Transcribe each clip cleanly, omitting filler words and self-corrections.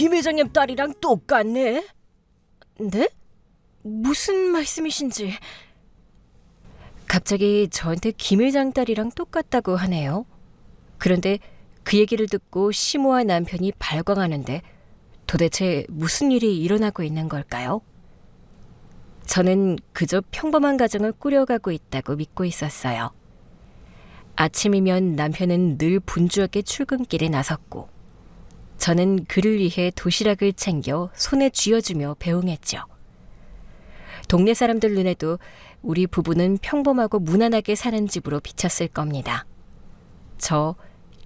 김 회장님 딸이랑 똑같네? 네? 무슨 말씀이신지. 갑자기 저한테 김 회장 딸이랑 똑같다고 하네요. 그런데 그 얘기를 듣고 시모와 남편이 발광하는데 도대체 무슨 일이 일어나고 있는 걸까요? 저는 그저 평범한 가정을 꾸려가고 있다고 믿고 있었어요. 아침이면 남편은 늘 분주하게 출근길에 나섰고 저는 그를 위해 도시락을 챙겨 손에 쥐어주며 배웅했죠. 동네 사람들 눈에도 우리 부부는 평범하고 무난하게 사는 집으로 비쳤을 겁니다. 저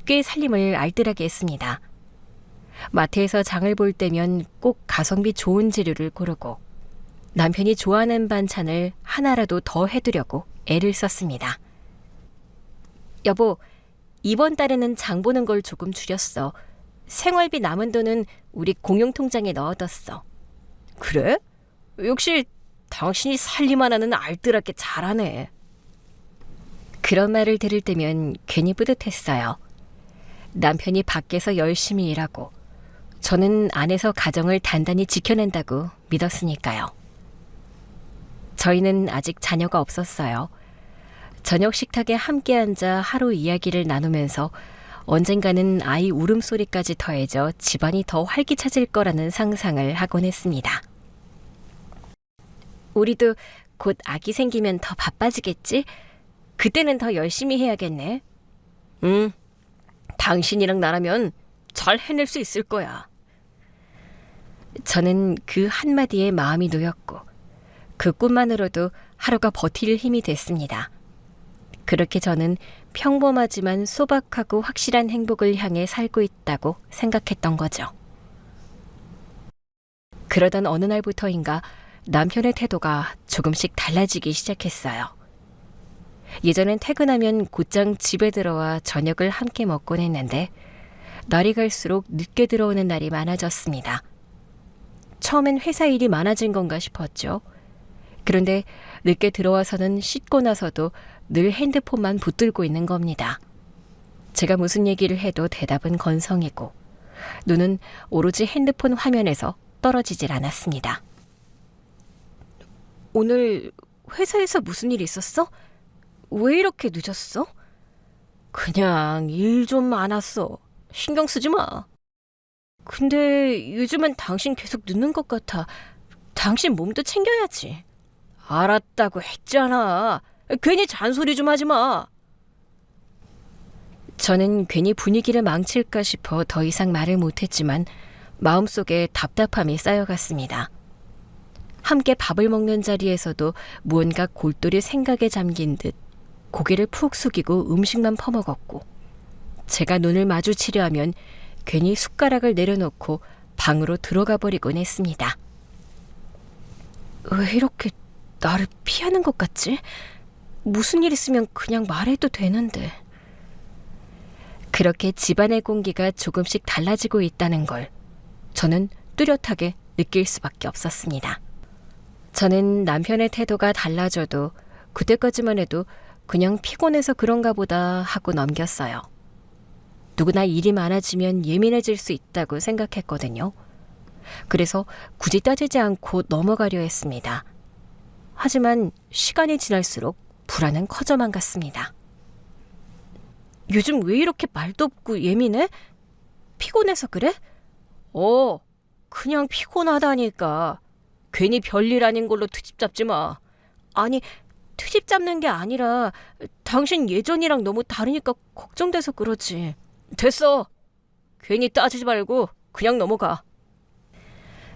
꽤 살림을 알뜰하게 했습니다. 마트에서 장을 볼 때면 꼭 가성비 좋은 재료를 고르고 남편이 좋아하는 반찬을 하나라도 더 해두려고 애를 썼습니다. 여보, 이번 달에는 장 보는 걸 조금 줄였어. 생활비 남은 돈은 우리 공용통장에 넣어뒀어. 그래? 역시 당신이 살림 하나는 알뜰하게 잘하네. 그런 말을 들을 때면 괜히 뿌듯했어요. 남편이 밖에서 열심히 일하고 저는 안에서 가정을 단단히 지켜낸다고 믿었으니까요. 저희는 아직 자녀가 없었어요. 저녁 식탁에 함께 앉아 하루 이야기를 나누면서 언젠가는 아이 울음소리까지 더해져 집안이 더 활기차질 거라는 상상을 하곤 했습니다. 우리도 곧 아기 생기면 더 바빠지겠지? 그때는 더 열심히 해야겠네. 응, 당신이랑 나라면 잘 해낼 수 있을 거야. 저는 그 한마디에 마음이 놓였고 그 꿈만으로도 하루가 버틸 힘이 됐습니다. 그렇게 저는 평범하지만 소박하고 확실한 행복을 향해 살고 있다고 생각했던 거죠. 그러던 어느 날부터인가 남편의 태도가 조금씩 달라지기 시작했어요. 예전엔 퇴근하면 곧장 집에 들어와 저녁을 함께 먹곤 했는데 날이 갈수록 늦게 들어오는 날이 많아졌습니다. 처음엔 회사 일이 많아진 건가 싶었죠. 그런데 늦게 들어와서는 씻고 나서도 늘 핸드폰만 붙들고 있는 겁니다. 제가 무슨 얘기를 해도 대답은 건성이고 눈은 오로지 핸드폰 화면에서 떨어지질 않았습니다. 오늘 회사에서 무슨 일 있었어? 왜 이렇게 늦었어? 그냥 일 좀 많았어. 신경 쓰지 마. 근데 요즘은 당신 계속 늦는 것 같아. 당신 몸도 챙겨야지. 알았다고 했잖아. 괜히 잔소리 좀 하지 마. 저는 괜히 분위기를 망칠까 싶어 더 이상 말을 못했지만 마음속에 답답함이 쌓여갔습니다. 함께 밥을 먹는 자리에서도 무언가 골똘히 생각에 잠긴 듯 고개를 푹 숙이고 음식만 퍼먹었고 제가 눈을 마주치려 하면 괜히 숟가락을 내려놓고 방으로 들어가 버리곤 했습니다. 왜 이렇게 나를 피하는 것 같지? 무슨 일 있으면 그냥 말해도 되는데. 그렇게 집안의 공기가 조금씩 달라지고 있다는 걸 저는 뚜렷하게 느낄 수밖에 없었습니다. 저는 남편의 태도가 달라져도 그때까지만 해도 그냥 피곤해서 그런가 보다 하고 넘겼어요. 누구나 일이 많아지면 예민해질 수 있다고 생각했거든요. 그래서 굳이 따지지 않고 넘어가려 했습니다. 하지만 시간이 지날수록 불안은 커져만 갔습니다. 요즘 왜 이렇게 말도 없고 예민해? 피곤해서 그래? 그냥 피곤하다니까. 괜히 별일 아닌 걸로 트집 잡지 마. 아니, 트집 잡는 게 아니라 당신 예전이랑 너무 다르니까 걱정돼서 그러지. 됐어. 괜히 따지지 말고 그냥 넘어가.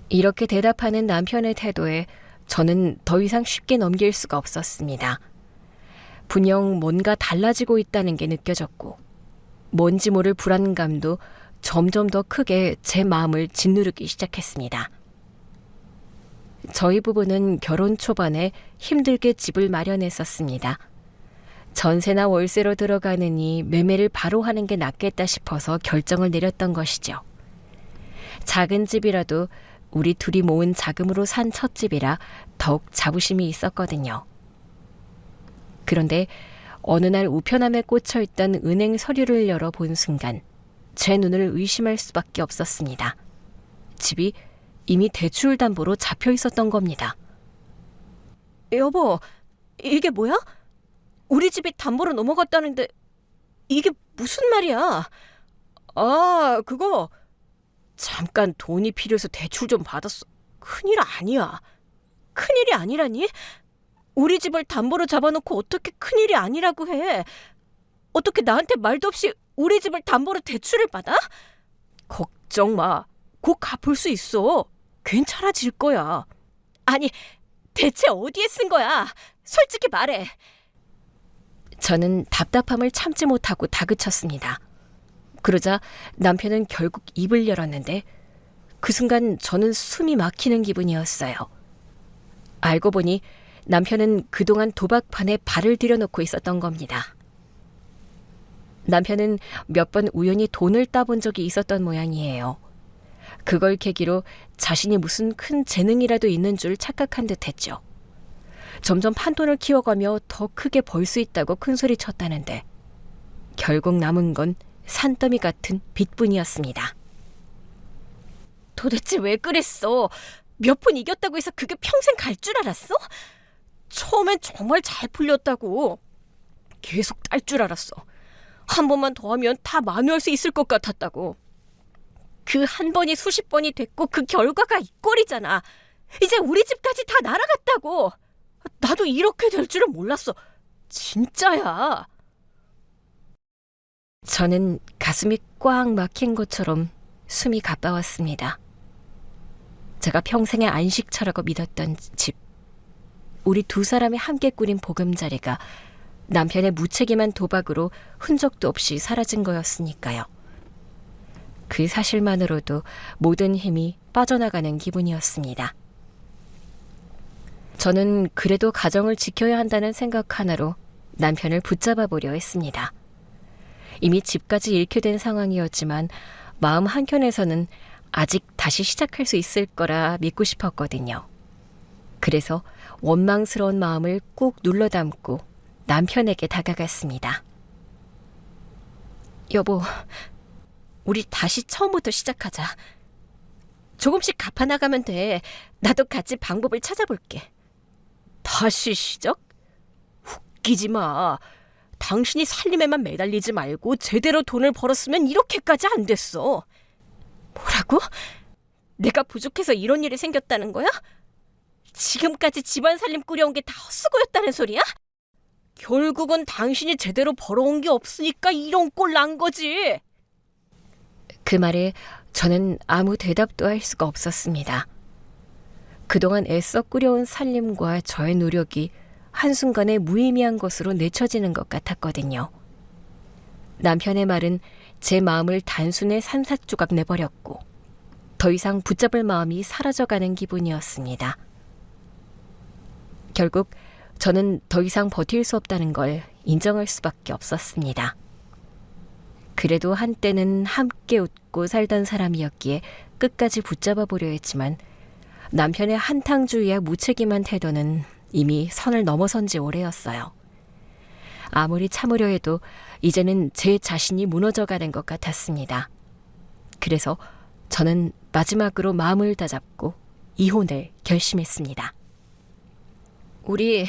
이렇게 대답하는 남편의 태도에 저는 더 이상 쉽게 넘길 수가 없었습니다. 분명 뭔가 달라지고 있다는 게 느껴졌고 뭔지 모를 불안감도 점점 더 크게 제 마음을 짓누르기 시작했습니다. 저희 부부는 결혼 초반에 힘들게 집을 마련했었습니다. 전세나 월세로 들어가느니 매매를 바로 하는 게 낫겠다 싶어서 결정을 내렸던 것이죠. 작은 집이라도 우리 둘이 모은 자금으로 산 첫 집이라 더욱 자부심이 있었거든요. 그런데 어느 날 우편함에 꽂혀있던 은행 서류를 열어본 순간 제 눈을 의심할 수밖에 없었습니다. 집이 이미 대출 담보로 잡혀 있었던 겁니다. 여보, 이게 뭐야? 우리 집이 담보로 넘어갔다는데 이게 무슨 말이야? 아, 그거 잠깐 돈이 필요해서 대출 좀 받았어. 큰일 아니야. 큰일이 아니라니? 우리 집을 담보로 잡아놓고 어떻게 큰일이 아니라고 해? 어떻게 나한테 말도 없이 우리 집을 담보로 대출을 받아? 걱정 마. 곧 갚을 수 있어. 괜찮아질 거야. 아니, 대체 어디에 쓴 거야? 솔직히 말해. 저는 답답함을 참지 못하고 다그쳤습니다. 그러자 남편은 결국 입을 열었는데 그 순간 저는 숨이 막히는 기분이었어요. 알고 보니 남편은 그동안 도박판에 발을 들여놓고 있었던 겁니다. 남편은 몇 번 우연히 돈을 따본 적이 있었던 모양이에요. 그걸 계기로 자신이 무슨 큰 재능이라도 있는 줄 착각한 듯했죠. 점점 판돈을 키워가며 더 크게 벌 수 있다고 큰소리쳤다는데 결국 남은 건 산더미 같은 빚뿐이었습니다. 도대체 왜 그랬어? 몇 번 이겼다고 해서 그게 평생 갈 줄 알았어? 처음엔 정말 잘 풀렸다고. 계속 딸 줄 알았어. 한 번만 더 하면 다 만회할 수 있을 것 같았다고. 그 한 번이 수십 번이 됐고 그 결과가 이 꼴이잖아. 이제 우리 집까지 다 날아갔다고. 나도 이렇게 될 줄은 몰랐어. 진짜야. 저는 가슴이 꽉 막힌 것처럼 숨이 가빠웠습니다. 제가 평생의 안식처라고 믿었던 집. 우리 두 사람이 함께 꾸린 보금자리가 남편의 무책임한 도박으로 흔적도 없이 사라진 거였으니까요. 그 사실만으로도 모든 힘이 빠져나가는 기분이었습니다. 저는 그래도 가정을 지켜야 한다는 생각 하나로 남편을 붙잡아 보려 했습니다. 이미 집까지 잃게 된 상황이었지만 마음 한켠에서는 아직 다시 시작할 수 있을 거라 믿고 싶었거든요. 그래서 원망스러운 마음을 꾹 눌러 담고 남편에게 다가갔습니다. 여보, 우리 다시 처음부터 시작하자. 조금씩 갚아나가면 돼. 나도 같이 방법을 찾아볼게. 다시 시작? 웃기지 마. 당신이 살림에만 매달리지 말고 제대로 돈을 벌었으면 이렇게까지 안 됐어. 뭐라고? 내가 부족해서 이런 일이 생겼다는 거야? 지금까지 집안 살림 꾸려온 게 다 헛수고였다는 소리야? 결국은 당신이 제대로 벌어온 게 없으니까 이런 꼴 난 거지. 그 말에 저는 아무 대답도 할 수가 없었습니다. 그동안 애써 꾸려온 살림과 저의 노력이 한순간에 무의미한 것으로 내쳐지는 것 같았거든요. 남편의 말은 제 마음을 단순에 산산조각 내버렸고 더 이상 붙잡을 마음이 사라져가는 기분이었습니다. 결국 저는 더 이상 버틸 수 없다는 걸 인정할 수밖에 없었습니다. 그래도 한때는 함께 웃고 살던 사람이었기에 끝까지 붙잡아 보려 했지만 남편의 한탕주의와 무책임한 태도는 이미 선을 넘어선 지 오래였어요. 아무리 참으려 해도 이제는 제 자신이 무너져가는 것 같았습니다. 그래서 저는 마지막으로 마음을 다잡고 이혼을 결심했습니다. 우리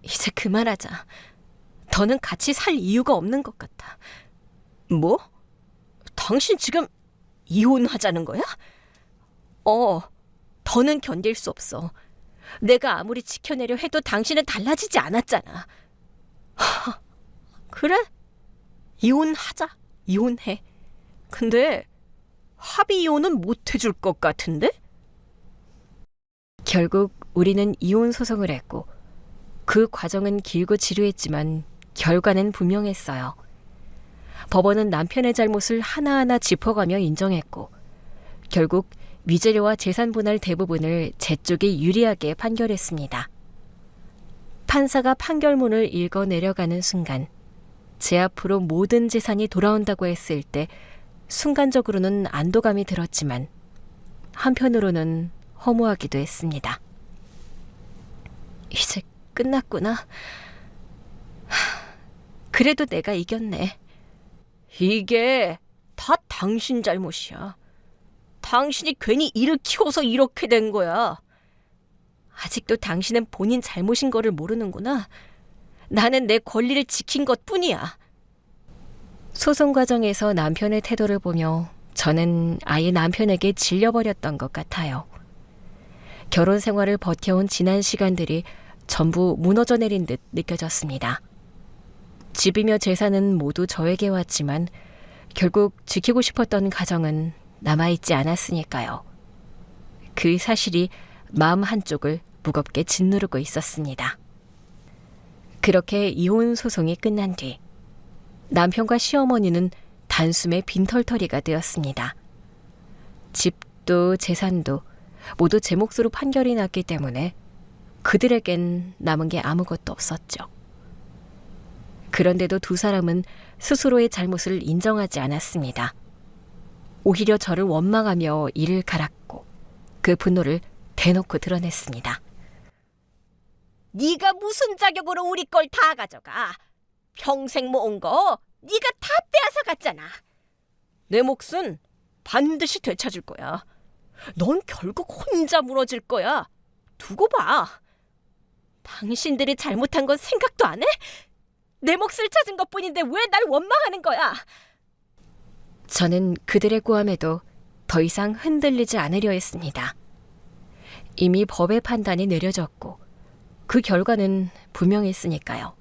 이제 그만하자. 더는 같이 살 이유가 없는 것 같아. 뭐? 당신 지금 이혼하자는 거야? 더는 견딜 수 없어. 내가 아무리 지켜내려 해도 당신은 달라지지 않았잖아. 그래? 이혼하자. 이혼해. 근데 합의 이혼은 못 해줄 것 같은데? 결국 우리는 이혼 소송을 했고 그 과정은 길고 지루했지만 결과는 분명했어요. 법원은 남편의 잘못을 하나하나 짚어가며 인정했고 결국 위자료와 재산 분할 대부분을 제 쪽이 유리하게 판결했습니다. 판사가 판결문을 읽어 내려가는 순간 제 앞으로 모든 재산이 돌아온다고 했을 때 순간적으로는 안도감이 들었지만 한편으로는 허무하기도 했습니다. 이제 끝났구나. 그래도 내가 이겼네. 이게 다 당신 잘못이야. 당신이 괜히 일을 키워서 이렇게 된 거야. 아직도 당신은 본인 잘못인 거를 모르는구나. 나는 내 권리를 지킨 것뿐이야. 소송 과정에서 남편의 태도를 보며 저는 아예 남편에게 질려버렸던 것 같아요. 결혼 생활을 버텨온 지난 시간들이 전부 무너져 내린 듯 느껴졌습니다. 집이며 재산은 모두 저에게 왔지만 결국 지키고 싶었던 가정은 남아있지 않았으니까요. 그 사실이 마음 한쪽을 무겁게 짓누르고 있었습니다. 그렇게 이혼 소송이 끝난 뒤 남편과 시어머니는 단숨에 빈털터리가 되었습니다. 집도 재산도 모두 제 몫으로 판결이 났기 때문에 그들에겐 남은 게 아무것도 없었죠. 그런데도 두 사람은 스스로의 잘못을 인정하지 않았습니다. 오히려 저를 원망하며 이를 갈았고 그 분노를 대놓고 드러냈습니다. 네가 무슨 자격으로 우리 걸 다 가져가? 평생 모은 거 네가 다 빼앗아 갔잖아. 내 몫은 반드시 되찾을 거야. 넌 결국 혼자 무너질 거야. 두고 봐. 당신들이 잘못한 건 생각도 안 해? 내 몫을 찾은 것뿐인데 왜 날 원망하는 거야? 저는 그들의 고함에도 더 이상 흔들리지 않으려 했습니다. 이미 법의 판단이 내려졌고 그 결과는 분명했으니까요.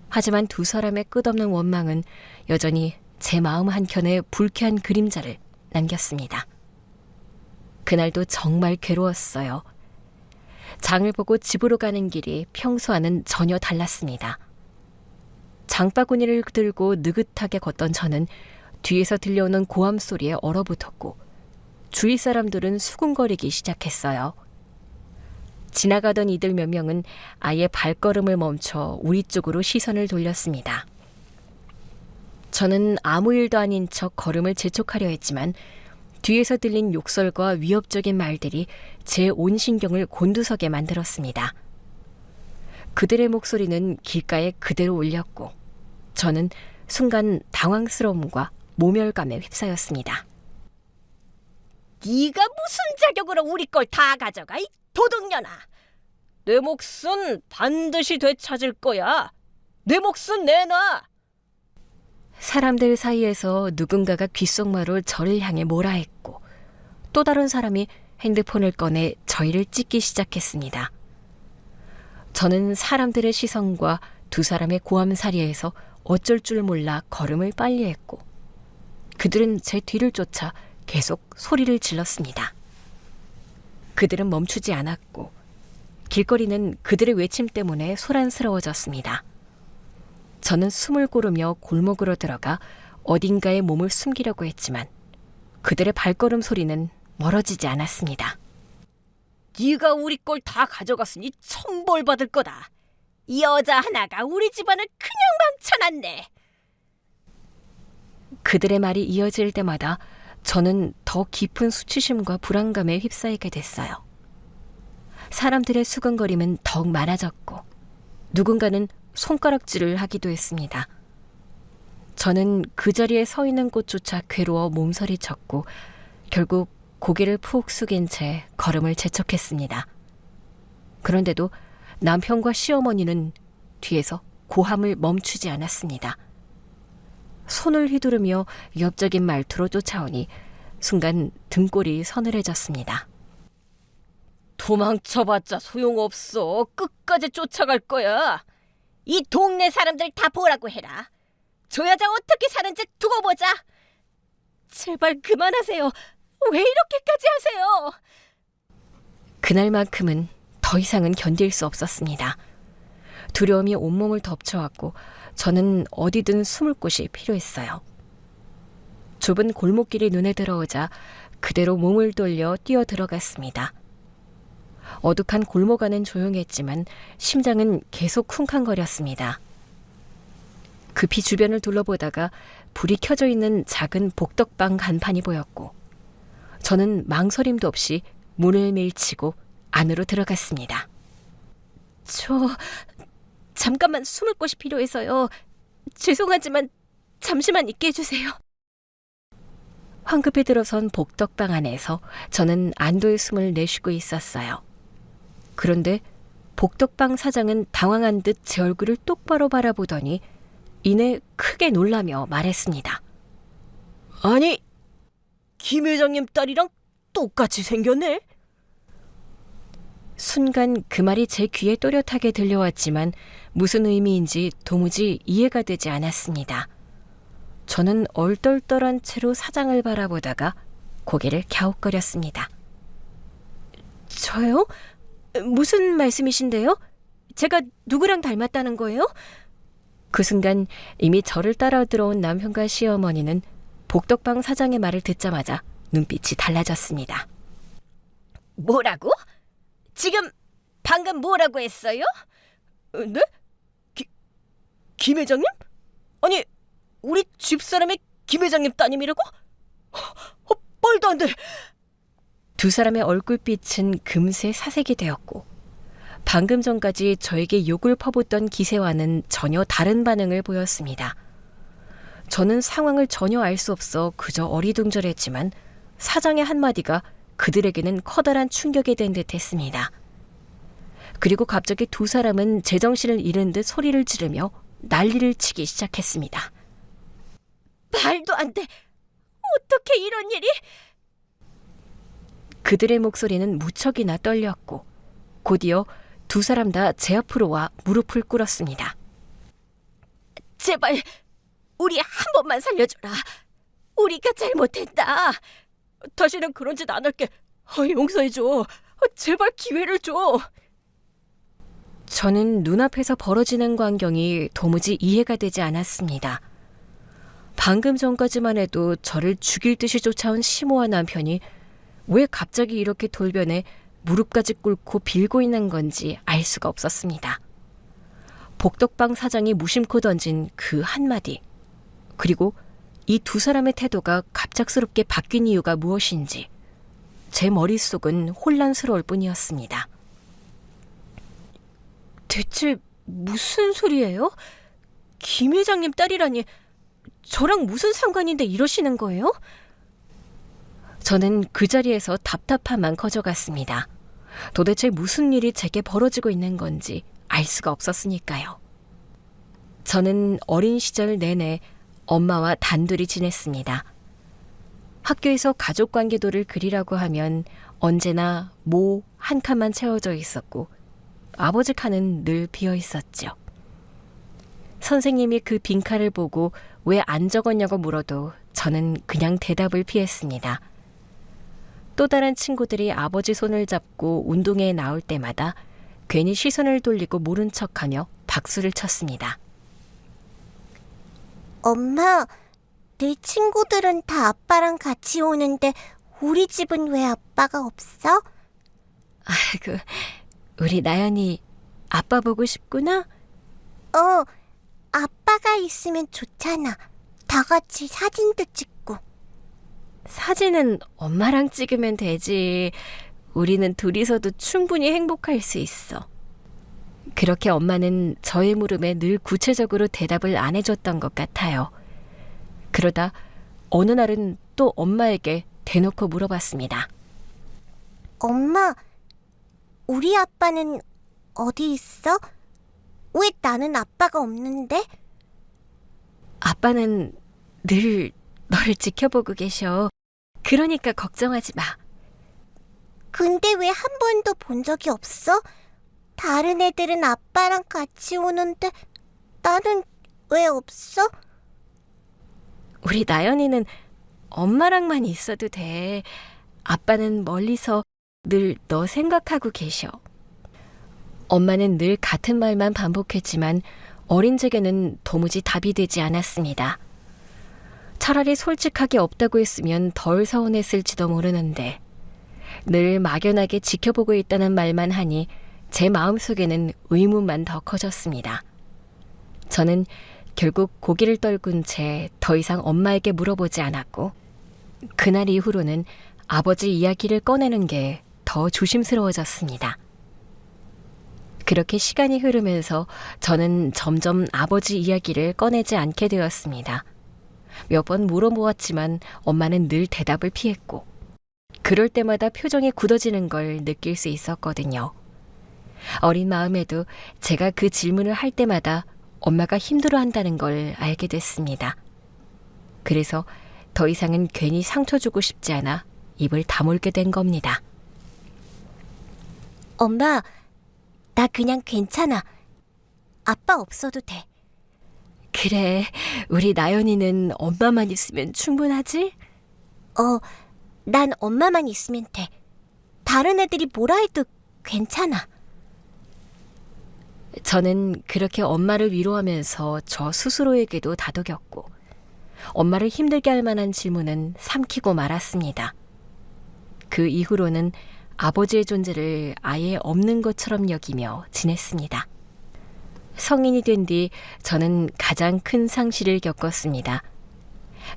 하지만 두 사람의 끝없는 원망은 여전히 제 마음 한켠에 불쾌한 그림자를 남겼습니다. 그날도 정말 괴로웠어요. 장을 보고 집으로 가는 길이 평소와는 전혀 달랐습니다. 장바구니를 들고 느긋하게 걷던 저는 뒤에서 들려오는 고함 소리에 얼어붙었고 주위 사람들은 수군거리기 시작했어요. 지나가던 이들 몇 명은 아예 발걸음을 멈춰 우리 쪽으로 시선을 돌렸습니다. 저는 아무 일도 아닌 척 걸음을 재촉하려 했지만 뒤에서 들린 욕설과 위협적인 말들이 제 온 신경을 곤두서게 만들었습니다. 그들의 목소리는 길가에 그대로 울렸고 저는 순간 당황스러움과 모멸감에 휩싸였습니다. 네가 무슨 자격으로 우리 걸 다 가져가, 이 도둑년아. 내 몫은 반드시 되찾을 거야. 내 몫은 내놔. 사람들 사이에서 누군가가 귓속말로 저를 향해 뭐라 했고 또 다른 사람이 핸드폰을 꺼내 저희를 찍기 시작했습니다. 저는 사람들의 시선과 두 사람의 고함살이에서 어쩔 줄 몰라 걸음을 빨리 했고 그들은 제 뒤를 쫓아 계속 소리를 질렀습니다. 그들은 멈추지 않았고 길거리는 그들의 외침 때문에 소란스러워졌습니다. 저는 숨을 고르며 골목으로 들어가 어딘가에 몸을 숨기려고 했지만 그들의 발걸음 소리는 멀어지지 않았습니다. 네가 우리 걸 다 가져갔으니 천벌 받을 거다. 이 여자 하나가 우리 집안을 그냥 망쳐놨네. 그들의 말이 이어질 때마다 저는 더 깊은 수치심과 불안감에 휩싸이게 됐어요. 사람들의 수근거림은 더욱 많아졌고 누군가는 손가락질을 하기도 했습니다. 저는 그 자리에 서 있는 곳조차 괴로워 몸서리쳤고 결국 고개를 푹 숙인 채 걸음을 재촉했습니다. 그런데도 남편과 시어머니는 뒤에서 고함을 멈추지 않았습니다. 손을 휘두르며 위협적인 말투로 쫓아오니 순간 등골이 서늘해졌습니다. 도망쳐봤자 소용없어. 끝까지 쫓아갈 거야. 이 동네 사람들 다 보라고 해라. 저 여자 어떻게 사는지 두고 보자. 제발 그만하세요. 왜 이렇게까지 하세요? 그날만큼은 더 이상은 견딜 수 없었습니다. 두려움이 온몸을 덮쳐왔고 저는 어디든 숨을 곳이 필요했어요. 좁은 골목길이 눈에 들어오자 그대로 몸을 돌려 뛰어 들어갔습니다. 어둑한 골목 안은 조용했지만 심장은 계속 쿵쾅거렸습니다. 급히 주변을 둘러보다가 불이 켜져 있는 작은 복덕방 간판이 보였고 저는 망설임도 없이 문을 밀치고 안으로 들어갔습니다. 잠깐만 숨을 곳이 필요해서요. 죄송하지만 잠시만 있게 해주세요. 황급히 들어선 복덕방 안에서 저는 안도의 숨을 내쉬고 있었어요. 그런데 복덕방 사장은 당황한 듯 제 얼굴을 똑바로 바라보더니 이내 크게 놀라며 말했습니다. 아니, 김 회장님 딸이랑 똑같이 생겼네? 순간 그 말이 제 귀에 또렷하게 들려왔지만 무슨 의미인지 도무지 이해가 되지 않았습니다. 저는 얼떨떨한 채로 사장을 바라보다가 고개를 갸웃거렸습니다. 저요? 무슨 말씀이신데요? 제가 누구랑 닮았다는 거예요? 그 순간 이미 저를 따라 들어온 남편과 시어머니는 복덕방 사장의 말을 듣자마자 눈빛이 달라졌습니다. 뭐라고? 지금 방금 뭐라고 했어요? 네? 김 회장님? 아니, 우리 집사람의 김 회장님 따님이라고? 말도 안 돼. 두 사람의 얼굴빛은 금세 사색이 되었고 방금 전까지 저에게 욕을 퍼붓던 기세와는 전혀 다른 반응을 보였습니다. 저는 상황을 전혀 알 수 없어 그저 어리둥절했지만 사장의 한마디가 그들에게는 커다란 충격이 된 듯했습니다. 그리고 갑자기 두 사람은 제정신을 잃은 듯 소리를 지르며 난리를 치기 시작했습니다. 말도 안 돼! 어떻게 이런 일이? 그들의 목소리는 무척이나 떨렸고 곧이어 두 사람 다 제 앞으로 와 무릎을 꿇었습니다. 제발 우리 한 번만 살려줘라. 우리가 잘못했다. 다시는 그런 짓 안 할게. 용서해줘. 제발 기회를 줘. 저는 눈앞에서 벌어지는 광경이 도무지 이해가 되지 않았습니다. 방금 전까지만 해도 저를 죽일 듯이 쫓아온 시모와 남편이 왜 갑자기 이렇게 돌변해 무릎까지 꿇고 빌고 있는 건지 알 수가 없었습니다. 복덕방 사장이 무심코 던진 그 한마디, 그리고 이 두 사람의 태도가 갑작스럽게 바뀐 이유가 무엇인지 제 머릿속은 혼란스러울 뿐이었습니다. 대체 무슨 소리예요? 김 회장님 딸이라니 저랑 무슨 상관인데 이러시는 거예요? 저는 그 자리에서 답답함만 커져갔습니다. 도대체 무슨 일이 제게 벌어지고 있는 건지 알 수가 없었으니까요. 저는 어린 시절 내내 엄마와 단둘이 지냈습니다. 학교에서 가족관계도를 그리라고 하면 언제나 모 한 칸만 채워져 있었고 아버지 칸은 늘 비어 있었죠. 선생님이 그 빈칸을 보고 왜 안 적었냐고 물어도 저는 그냥 대답을 피했습니다. 또 다른 친구들이 아버지 손을 잡고 운동회에 나올 때마다 괜히 시선을 돌리고 모른 척하며 박수를 쳤습니다. 엄마, 내 친구들은 다 아빠랑 같이 오는데 우리 집은 왜 아빠가 없어? 아이고, 우리 나연이 아빠 보고 싶구나? 아빠가 있으면 좋잖아. 다 같이 사진도 찍고. 사진은 엄마랑 찍으면 되지. 우리는 둘이서도 충분히 행복할 수 있어. 그렇게 엄마는 저의 물음에 늘 구체적으로 대답을 안 해줬던 것 같아요. 그러다 어느 날은 또 엄마에게 대놓고 물어봤습니다. 엄마, 우리 아빠는 어디 있어? 왜 나는 아빠가 없는데? 아빠는 늘 너를 지켜보고 계셔. 그러니까 걱정하지 마. 근데 왜 한 번도 본 적이 없어? 다른 애들은 아빠랑 같이 오는데 나는 왜 없어? 우리 나연이는 엄마랑만 있어도 돼. 아빠는 멀리서 늘 너 생각하고 계셔. 엄마는 늘 같은 말만 반복했지만 어린 제게는 도무지 답이 되지 않았습니다. 차라리 솔직하게 없다고 했으면 덜 서운했을지도 모르는데 늘 막연하게 지켜보고 있다는 말만 하니 제 마음속에는 의문만 더 커졌습니다. 저는 결국 고개를 떨군 채 더 이상 엄마에게 물어보지 않았고 그날 이후로는 아버지 이야기를 꺼내는 게 더 조심스러워졌습니다. 그렇게 시간이 흐르면서 저는 점점 아버지 이야기를 꺼내지 않게 되었습니다. 몇 번 물어보았지만 엄마는 늘 대답을 피했고, 그럴 때마다 표정이 굳어지는 걸 느낄 수 있었거든요. 어린 마음에도 제가 그 질문을 할 때마다 엄마가 힘들어한다는 걸 알게 됐습니다. 그래서 더 이상은 괜히 상처 주고 싶지 않아 입을 다물게 된 겁니다. 엄마, 나 그냥 괜찮아. 아빠 없어도 돼. 그래, 우리 나연이는 엄마만 있으면 충분하지? 난 엄마만 있으면 돼. 다른 애들이 뭐라 해도 괜찮아. 저는 그렇게 엄마를 위로하면서 저 스스로에게도 다독였고, 엄마를 힘들게 할 만한 질문은 삼키고 말았습니다. 그 이후로는 아버지의 존재를 아예 없는 것처럼 여기며 지냈습니다. 성인이 된 뒤 저는 가장 큰 상실을 겪었습니다.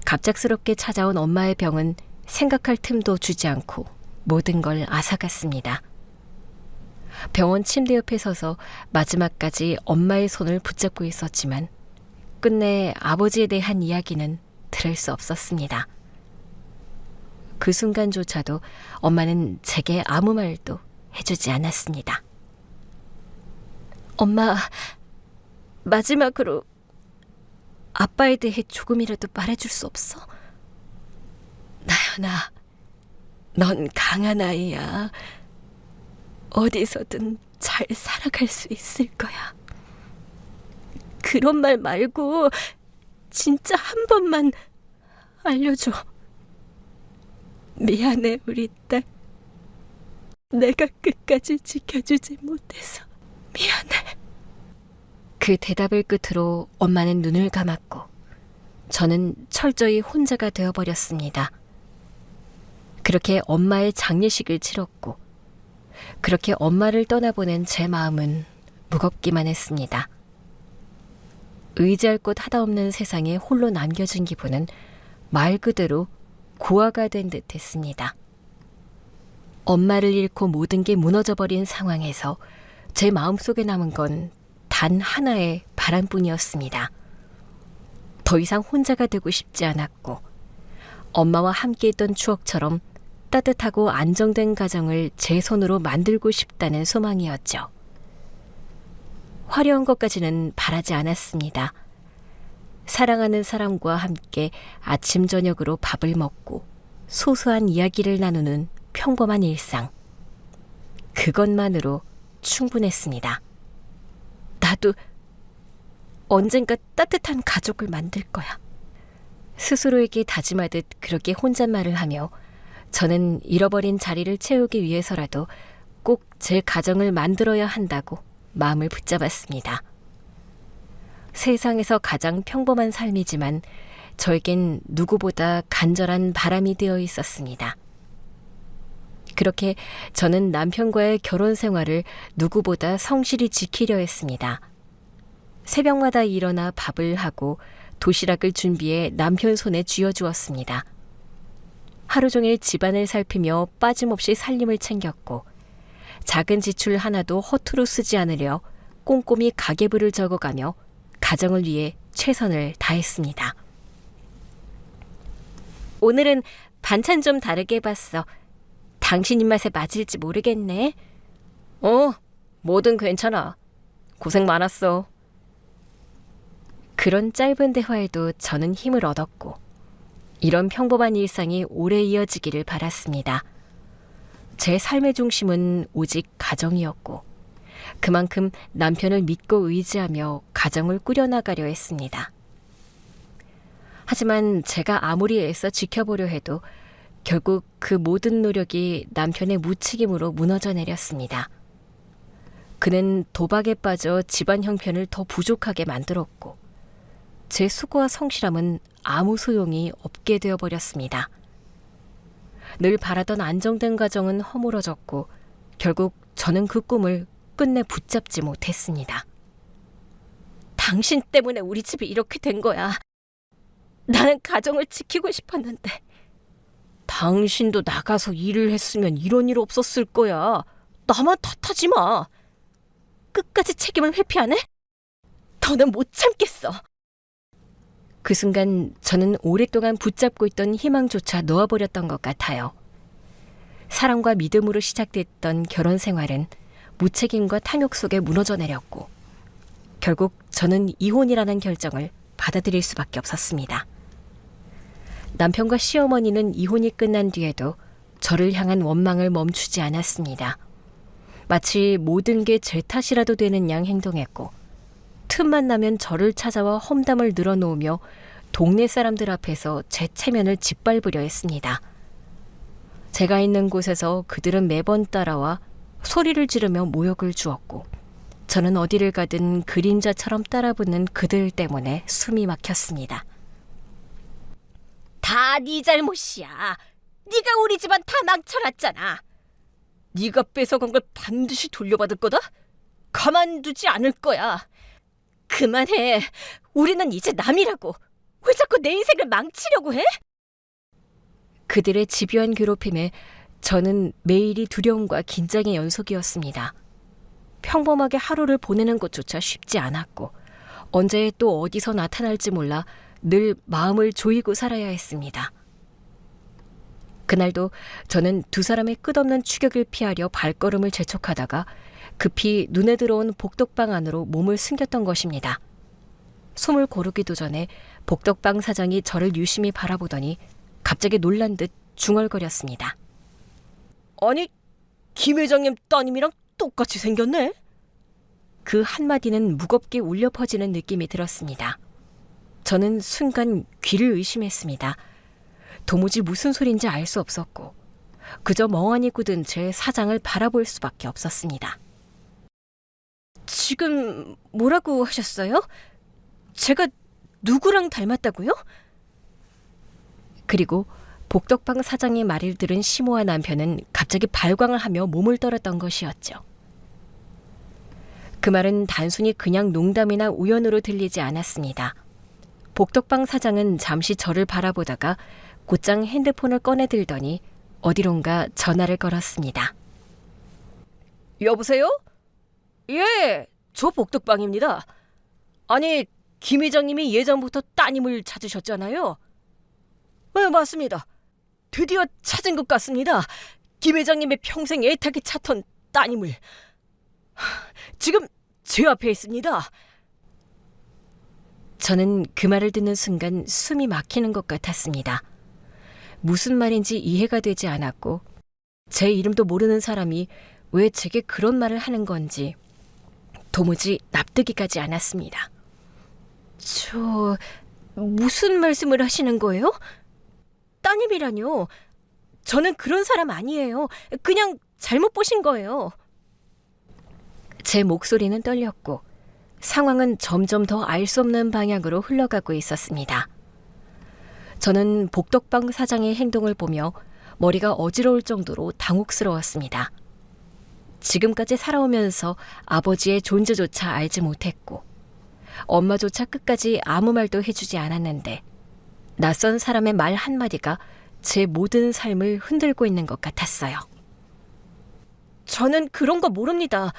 갑작스럽게 찾아온 엄마의 병은 생각할 틈도 주지 않고 모든 걸 앗아갔습니다. 병원 침대 옆에 서서 마지막까지 엄마의 손을 붙잡고 있었지만 끝내 아버지에 대한 이야기는 들을 수 없었습니다. 그 순간조차도 엄마는 제게 아무 말도 해주지 않았습니다. 엄마, 마지막으로 아빠에 대해 조금이라도 말해줄 수 없어? 나연아, 넌 강한 아이야. 어디서든 잘 살아갈 수 있을 거야. 그런 말 말고 진짜 한 번만 알려줘. 미안해, 우리 딸. 내가 끝까지 지켜주지 못해서 미안해. 그 대답을 끝으로 엄마는 눈을 감았고 저는 철저히 혼자가 되어버렸습니다. 그렇게 엄마의 장례식을 치렀고 그렇게 엄마를 떠나보낸 제 마음은 무겁기만 했습니다. 의지할 곳 하다 없는 세상에 홀로 남겨진 기분은 말 그대로 고아가 된 듯 했습니다. 엄마를 잃고 모든 게 무너져버린 상황에서 제 마음속에 남은 건 단 하나의 바람뿐이었습니다. 더 이상 혼자가 되고 싶지 않았고 엄마와 함께했던 추억처럼 따뜻하고 안정된 가정을 제 손으로 만들고 싶다는 소망이었죠. 화려한 것까지는 바라지 않았습니다. 사랑하는 사람과 함께 아침 저녁으로 밥을 먹고 소소한 이야기를 나누는 평범한 일상. 그것만으로 충분했습니다. 나도 언젠가 따뜻한 가족을 만들 거야. 스스로에게 다짐하듯 그렇게 혼잣말을 하며 저는 잃어버린 자리를 채우기 위해서라도 꼭 제 가정을 만들어야 한다고 마음을 붙잡았습니다. 세상에서 가장 평범한 삶이지만 저에겐 누구보다 간절한 바람이 되어 있었습니다. 그렇게 저는 남편과의 결혼 생활을 누구보다 성실히 지키려 했습니다. 새벽마다 일어나 밥을 하고 도시락을 준비해 남편 손에 쥐어주었습니다. 하루 종일 집안을 살피며 빠짐없이 살림을 챙겼고 작은 지출 하나도 허투루 쓰지 않으려 꼼꼼히 가계부를 적어가며 가정을 위해 최선을 다했습니다. 오늘은 반찬 좀 다르게 해봤어. 당신 입맛에 맞을지 모르겠네. 뭐든 괜찮아. 고생 많았어. 그런 짧은 대화에도 저는 힘을 얻었고 이런 평범한 일상이 오래 이어지기를 바랐습니다. 제 삶의 중심은 오직 가정이었고 그만큼 남편을 믿고 의지하며 가정을 꾸려나가려 했습니다. 하지만 제가 아무리 애써 지켜보려 해도 결국 그 모든 노력이 남편의 무책임으로 무너져 내렸습니다. 그는 도박에 빠져 집안 형편을 더 부족하게 만들었고 제 수고와 성실함은 아무 소용이 없게 되어버렸습니다. 늘 바라던 안정된 가정은 허물어졌고 결국 저는 그 꿈을 끝내 붙잡지 못했습니다. 당신 때문에 우리 집이 이렇게 된 거야. 나는 가정을 지키고 싶었는데. 당신도 나가서 일을 했으면 이런 일 없었을 거야. 나만 탓하지 마. 끝까지 책임을 회피하네? 더는 못 참겠어. 그 순간 저는 오랫동안 붙잡고 있던 희망조차 놓아버렸던 것 같아요. 사랑과 믿음으로 시작됐던 결혼 생활은 무책임과 탐욕 속에 무너져 내렸고 결국 저는 이혼이라는 결정을 받아들일 수밖에 없었습니다. 남편과 시어머니는 이혼이 끝난 뒤에도 저를 향한 원망을 멈추지 않았습니다. 마치 모든 게 제 탓이라도 되는 양 행동했고 틈만 나면 저를 찾아와 험담을 늘어놓으며 동네 사람들 앞에서 제 체면을 짓밟으려 했습니다. 제가 있는 곳에서 그들은 매번 따라와 소리를 지르며 모욕을 주었고 저는 어디를 가든 그림자처럼 따라붙는 그들 때문에 숨이 막혔습니다. 다 네 잘못이야. 네가 우리 집안 다 망쳐놨잖아. 네가 뺏어간 걸 반드시 돌려받을 거다. 가만두지 않을 거야. 그만해. 우리는 이제 남이라고. 왜 자꾸 내 인생을 망치려고 해? 그들의 집요한 괴롭힘에 저는 매일이 두려움과 긴장의 연속이었습니다. 평범하게 하루를 보내는 것조차 쉽지 않았고 언제 또 어디서 나타날지 몰라 늘 마음을 조이고 살아야 했습니다. 그날도 저는 두 사람의 끝없는 추격을 피하려 발걸음을 재촉하다가 급히 눈에 들어온 복덕방 안으로 몸을 숨겼던 것입니다. 숨을 고르기도 전에 복덕방 사장이 저를 유심히 바라보더니 갑자기 놀란 듯 중얼거렸습니다. 아니, 김 회장님 따님이랑 똑같이 생겼네? 그 한마디는 무겁게 울려 퍼지는 느낌이 들었습니다. 저는 순간 귀를 의심했습니다. 도무지 무슨 소린지 알 수 없었고 그저 멍하니 굳은 제 사장을 바라볼 수밖에 없었습니다. 지금 뭐라고 하셨어요? 제가 누구랑 닮았다고요? 그리고 복덕방 사장의 말을 들은 시모와 남편은 갑자기 발광을 하며 몸을 떨었던 것이었죠. 그 말은 단순히 그냥 농담이나 우연으로 들리지 않았습니다. 복덕방 사장은 잠시 저를 바라보다가 곧장 핸드폰을 꺼내들더니 어디론가 전화를 걸었습니다. 여보세요? 예, 저 복덕방입니다. 아니, 김 회장님이 예전부터 따님을 찾으셨잖아요. 네, 맞습니다. 드디어 찾은 것 같습니다. 김 회장님의 평생 애타게 찾던 따님을. 지금 제 앞에 있습니다. 저는 그 말을 듣는 순간 숨이 막히는 것 같았습니다. 무슨 말인지 이해가 되지 않았고 제 이름도 모르는 사람이 왜 제게 그런 말을 하는 건지 도무지 납득이 가지 않았습니다. 저... 무슨 말씀을 하시는 거예요? 따님이라뇨. 저는 그런 사람 아니에요. 그냥 잘못 보신 거예요. 제 목소리는 떨렸고 상황은 점점 더 알 수 없는 방향으로 흘러가고 있었습니다. 저는 복덕방 사장의 행동을 보며 머리가 어지러울 정도로 당혹스러웠습니다. 지금까지 살아오면서 아버지의 존재조차 알지 못했고 엄마조차 끝까지 아무 말도 해주지 않았는데 낯선 사람의 말 한마디가 제 모든 삶을 흔들고 있는 것 같았어요. 저는 그런 거 모릅니다.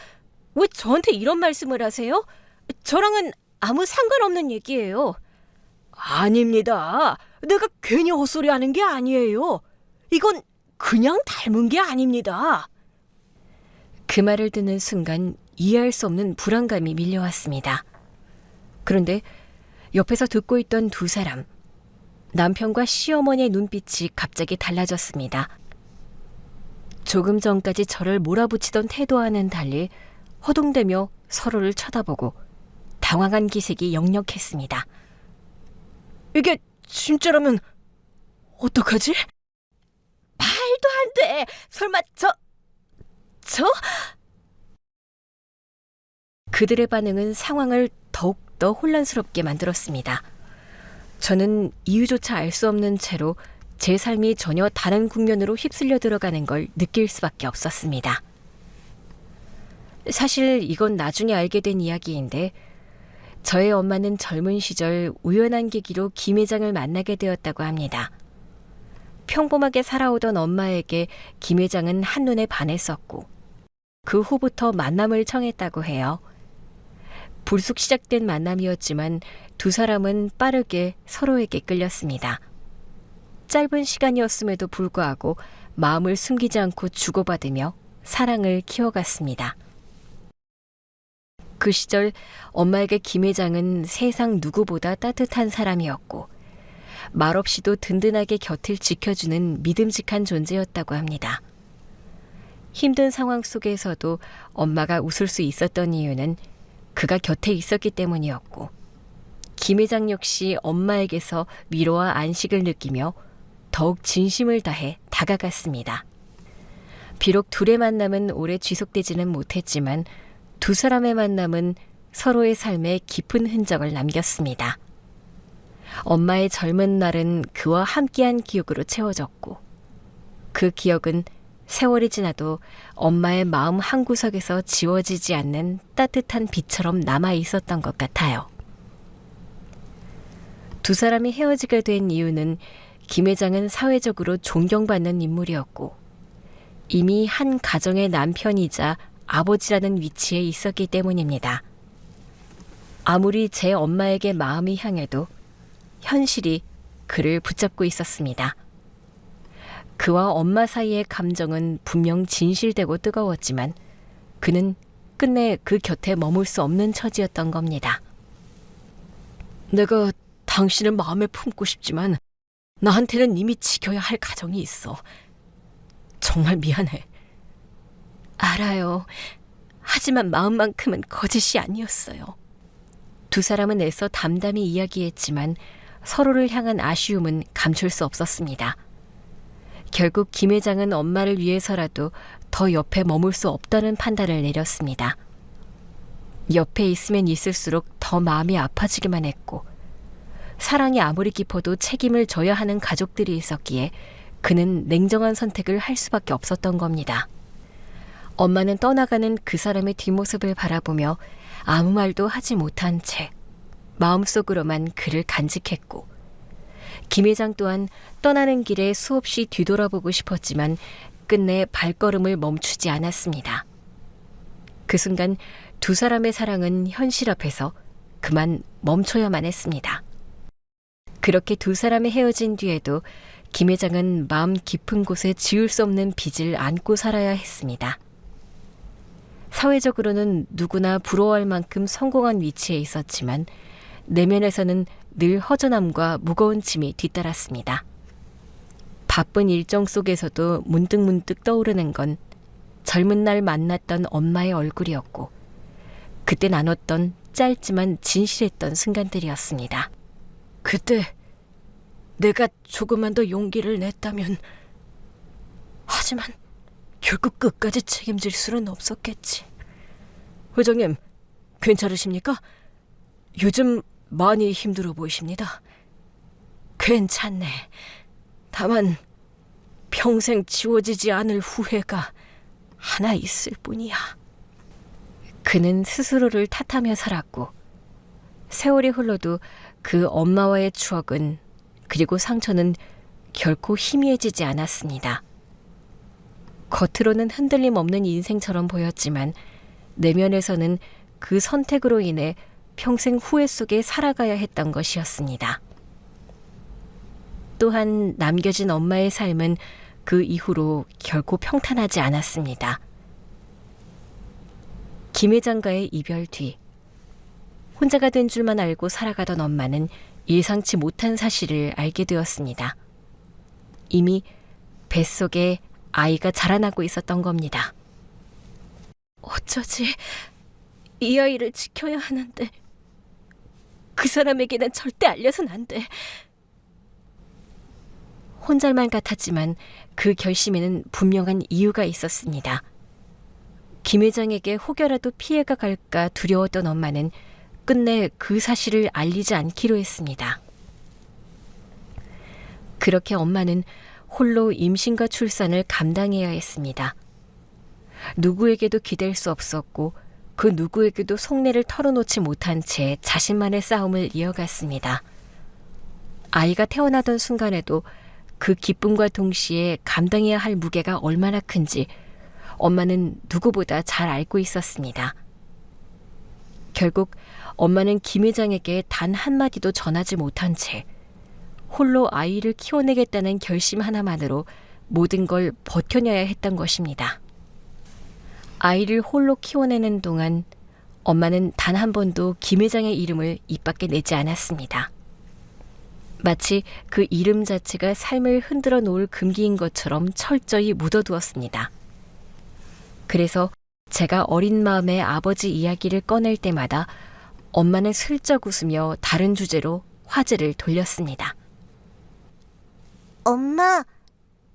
왜 저한테 이런 말씀을 하세요? 저랑은 아무 상관없는 얘기예요. 아닙니다. 내가 괜히 헛소리하는 게 아니에요. 이건 그냥 닮은 게 아닙니다. 그 말을 듣는 순간 이해할 수 없는 불안감이 밀려왔습니다. 그런데 옆에서 듣고 있던 두 사람, 남편과 시어머니의 눈빛이 갑자기 달라졌습니다. 조금 전까지 저를 몰아붙이던 태도와는 달리 허둥대며 서로를 쳐다보고 당황한 기색이 역력했습니다. 이게 진짜라면 어떡하지? 말도 안 돼! 설마 저... 그들의 반응은 상황을 더욱더 혼란스럽게 만들었습니다. 저는 이유조차 알 수 없는 채로 제 삶이 전혀 다른 국면으로 휩쓸려 들어가는 걸 느낄 수밖에 없었습니다. 사실 이건 나중에 알게 된 이야기인데 저의 엄마는 젊은 시절 우연한 계기로 김 회장을 만나게 되었다고 합니다. 평범하게 살아오던 엄마에게 김 회장은 한눈에 반했었고 그 후부터 만남을 청했다고 해요. 불쑥 시작된 만남이었지만 두 사람은 빠르게 서로에게 끌렸습니다. 짧은 시간이었음에도 불구하고 마음을 숨기지 않고 주고받으며 사랑을 키워갔습니다. 그 시절 엄마에게 김 회장은 세상 누구보다 따뜻한 사람이었고 말없이도 든든하게 곁을 지켜주는 믿음직한 존재였다고 합니다. 힘든 상황 속에서도 엄마가 웃을 수 있었던 이유는 그가 곁에 있었기 때문이었고 김 회장 역시 엄마에게서 위로와 안식을 느끼며 더욱 진심을 다해 다가갔습니다. 비록 둘의 만남은 오래 지속되지는 못했지만 두 사람의 만남은 서로의 삶에 깊은 흔적을 남겼습니다. 엄마의 젊은 날은 그와 함께한 기억으로 채워졌고 그 기억은 세월이 지나도 엄마의 마음 한구석에서 지워지지 않는 따뜻한 빛처럼 남아 있었던 것 같아요. 두 사람이 헤어지게 된 이유는 김 회장은 사회적으로 존경받는 인물이었고 이미 한 가정의 남편이자 아버지라는 위치에 있었기 때문입니다. 아무리 제 엄마에게 마음이 향해도 현실이 그를 붙잡고 있었습니다. 그와 엄마 사이의 감정은 분명 진실되고 뜨거웠지만 그는 끝내 그 곁에 머물 수 없는 처지였던 겁니다. 내가 당신을 마음에 품고 싶지만 나한테는 이미 지켜야 할 가정이 있어. 정말 미안해. 알아요. 하지만 마음만큼은 거짓이 아니었어요. 두 사람은 애써 담담히 이야기했지만 서로를 향한 아쉬움은 감출 수 없었습니다. 결국 김 회장은 엄마를 위해서라도 더 옆에 머물 수 없다는 판단을 내렸습니다. 옆에 있으면 있을수록 더 마음이 아파지기만 했고 사랑이 아무리 깊어도 책임을 져야 하는 가족들이 있었기에 그는 냉정한 선택을 할 수밖에 없었던 겁니다. 엄마는 떠나가는 그 사람의 뒷모습을 바라보며 아무 말도 하지 못한 채 마음속으로만 그를 간직했고 김 회장 또한 떠나는 길에 수없이 뒤돌아보고 싶었지만 끝내 발걸음을 멈추지 않았습니다. 그 순간 두 사람의 사랑은 현실 앞에서 그만 멈춰야만 했습니다. 그렇게 두 사람이 헤어진 뒤에도 김 회장은 마음 깊은 곳에 지울 수 없는 빚을 안고 살아야 했습니다. 사회적으로는 누구나 부러워할 만큼 성공한 위치에 있었지만 내면에서는 늘 허전함과 무거운 짐이 뒤따랐습니다. 바쁜 일정 속에서도 문득문득 떠오르는 건 젊은 날 만났던 엄마의 얼굴이었고 그때 나눴던 짧지만 진실했던 순간들이었습니다. 그때 내가 조금만 더 용기를 냈다면 하지만 결국 끝까지 책임질 수는 없었겠지. 회장님, 괜찮으십니까? 요즘 많이 힘들어 보이십니다. 괜찮네. 다만 평생 지워지지 않을 후회가 하나 있을 뿐이야. 그는 스스로를 탓하며 살았고 세월이 흘러도 그 엄마와의 추억은 그리고 상처는 결코 희미해지지 않았습니다. 겉으로는 흔들림 없는 인생처럼 보였지만 내면에서는 그 선택으로 인해 평생 후회 속에 살아가야 했던 것이었습니다. 또한 남겨진 엄마의 삶은 그 이후로 결코 평탄하지 않았습니다. 김 회장과의 이별 뒤 혼자가 된 줄만 알고 살아가던 엄마는 예상치 못한 사실을 알게 되었습니다. 이미 뱃속에 아이가 자라나고 있었던 겁니다. 어쩌지? 이 아이를 지켜야 하는데 그 사람에게는 절대 알려선 안 돼. 혼잘만 같았지만 그 결심에는 분명한 이유가 있었습니다. 김 회장에게 혹여라도 피해가 갈까 두려웠던 엄마는 끝내 그 사실을 알리지 않기로 했습니다. 그렇게 엄마는 홀로 임신과 출산을 감당해야 했습니다. 누구에게도 기댈 수 없었고 그 누구에게도 속내를 털어놓지 못한 채 자신만의 싸움을 이어갔습니다. 아이가 태어나던 순간에도 그 기쁨과 동시에 감당해야 할 무게가 얼마나 큰지 엄마는 누구보다 잘 알고 있었습니다. 결국 엄마는 김 회장에게 단 한마디도 전하지 못한 채 홀로 아이를 키워내겠다는 결심 하나만으로 모든 걸 버텨내야 했던 것입니다. 아이를 홀로 키워내는 동안 엄마는 단 한 번도 김 회장의 이름을 입 밖에 내지 않았습니다. 마치 그 이름 자체가 삶을 흔들어 놓을 금기인 것처럼 철저히 묻어두었습니다. 그래서 제가 어린 마음에 아버지 이야기를 꺼낼 때마다 엄마는 슬쩍 웃으며 다른 주제로 화제를 돌렸습니다. 엄마,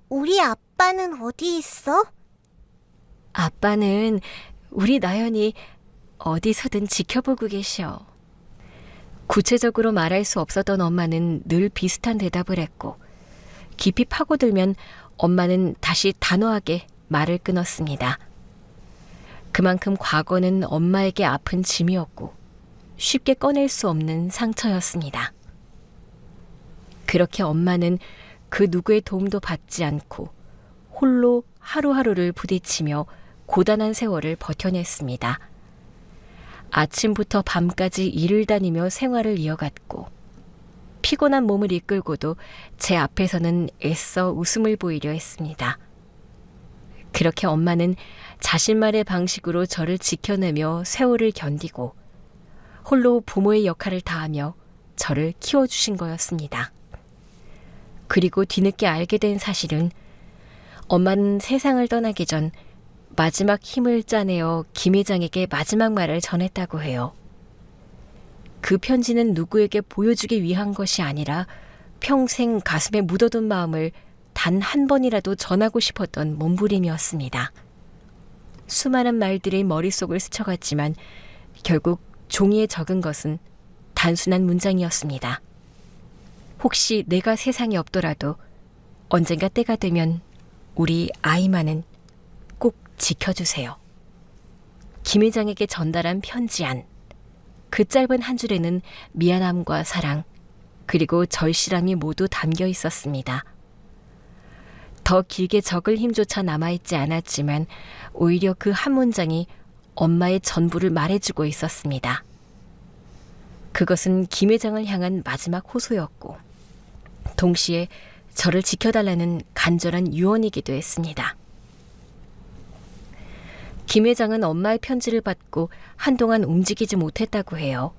우리 아빠는 어디 있어? 아빠는 우리 나연이 어디서든 지켜보고 계셔. 구체적으로 말할 수 없었던 엄마는 늘 비슷한 대답을 했고, 깊이 파고들면 엄마는 다시 단호하게 말을 끊었습니다. 그만큼 과거는 엄마에게 아픈 짐이었고 쉽게 꺼낼 수 없는 상처였습니다. 그렇게 엄마는 그 누구의 도움도 받지 않고 홀로 하루하루를 부딪히며 고단한 세월을 버텨냈습니다. 아침부터 밤까지 일을 다니며 생활을 이어갔고 피곤한 몸을 이끌고도 제 앞에서는 애써 웃음을 보이려 했습니다. 그렇게 엄마는 자신만의 방식으로 저를 지켜내며 세월을 견디고 홀로 부모의 역할을 다하며 저를 키워주신 거였습니다. 그리고 뒤늦게 알게 된 사실은 엄마는 세상을 떠나기 전 마지막 힘을 짜내어 김 회장에게 마지막 말을 전했다고 해요. 그 편지는 누구에게 보여주기 위한 것이 아니라 평생 가슴에 묻어둔 마음을 단 한 번이라도 전하고 싶었던 몸부림이었습니다. 수많은 말들이 머릿속을 스쳐갔지만 결국 종이에 적은 것은 단순한 문장이었습니다. 혹시 내가 세상에 없더라도 언젠가 때가 되면 우리 아이만은 꼭 지켜주세요. 김 회장에게 전달한 편지 안. 그 짧은 한 줄에는 미안함과 사랑, 그리고 절실함이 모두 담겨 있었습니다. 더 길게 적을 힘조차 남아있지 않았지만 오히려 그 한 문장이 엄마의 전부를 말해주고 있었습니다. 그것은 김 회장을 향한 마지막 호소였고 동시에 저를 지켜달라는 간절한 유언이기도 했습니다. 김 회장은 엄마의 편지를 받고 한동안 움직이지 못했다고 해요.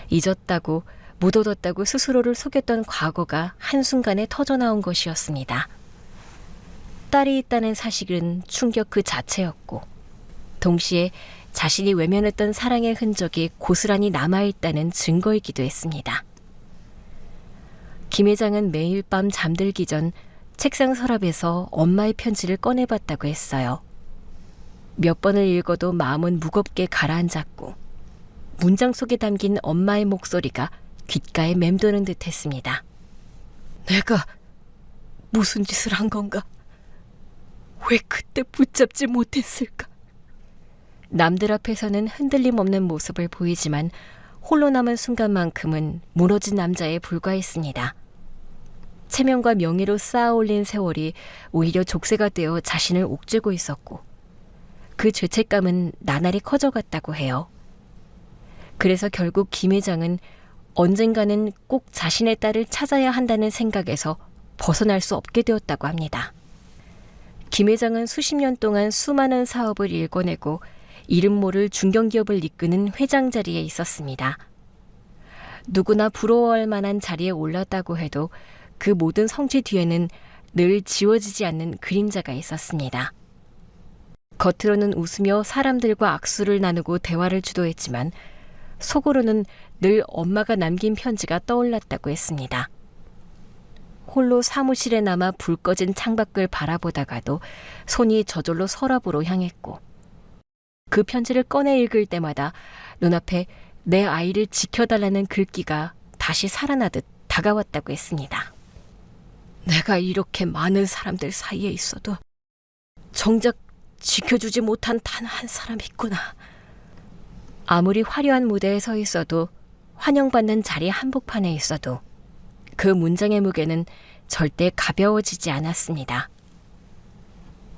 잊었다고 묻어뒀다고 스스로를 속였던 과거가 한순간에 터져나온 것이었습니다. 딸이 있다는 사실은 충격 그 자체였고 동시에 자신이 외면했던 사랑의 흔적이 고스란히 남아있다는 증거이기도 했습니다. 김 회장은 매일 밤 잠들기 전 책상 서랍에서 엄마의 편지를 꺼내봤다고 했어요. 몇 번을 읽어도 마음은 무겁게 가라앉았고 문장 속에 담긴 엄마의 목소리가 귓가에 맴도는 듯 했습니다. 내가 무슨 짓을 한 건가? 왜 그때 붙잡지 못했을까? 남들 앞에서는 흔들림 없는 모습을 보이지만 홀로 남은 순간만큼은 무너진 남자에 불과했습니다. 체면과 명예로 쌓아올린 세월이 오히려 족쇄가 되어 자신을 옥죄고 있었고 그 죄책감은 나날이 커져갔다고 해요. 그래서 결국 김 회장은 언젠가는 꼭 자신의 딸을 찾아야 한다는 생각에서 벗어날 수 없게 되었다고 합니다. 김 회장은 수십 년 동안 수많은 사업을 일궈내고 이름 모를 중견기업을 이끄는 회장 자리에 있었습니다. 누구나 부러워할 만한 자리에 올랐다고 해도 그 모든 성취 뒤에는 늘 지워지지 않는 그림자가 있었습니다. 겉으로는 웃으며 사람들과 악수를 나누고 대화를 주도했지만 속으로는 늘 엄마가 남긴 편지가 떠올랐다고 했습니다. 홀로 사무실에 남아 불 꺼진 창밖을 바라보다가도 손이 저절로 서랍으로 향했고 그 편지를 꺼내 읽을 때마다 눈앞에 내 아이를 지켜달라는 글귀가 다시 살아나듯 다가왔다고 했습니다. 내가 이렇게 많은 사람들 사이에 있어도 정작 지켜주지 못한 단 한 사람이 있구나. 아무리 화려한 무대에 서 있어도 환영받는 자리 한복판에 있어도 그 문장의 무게는 절대 가벼워지지 않았습니다.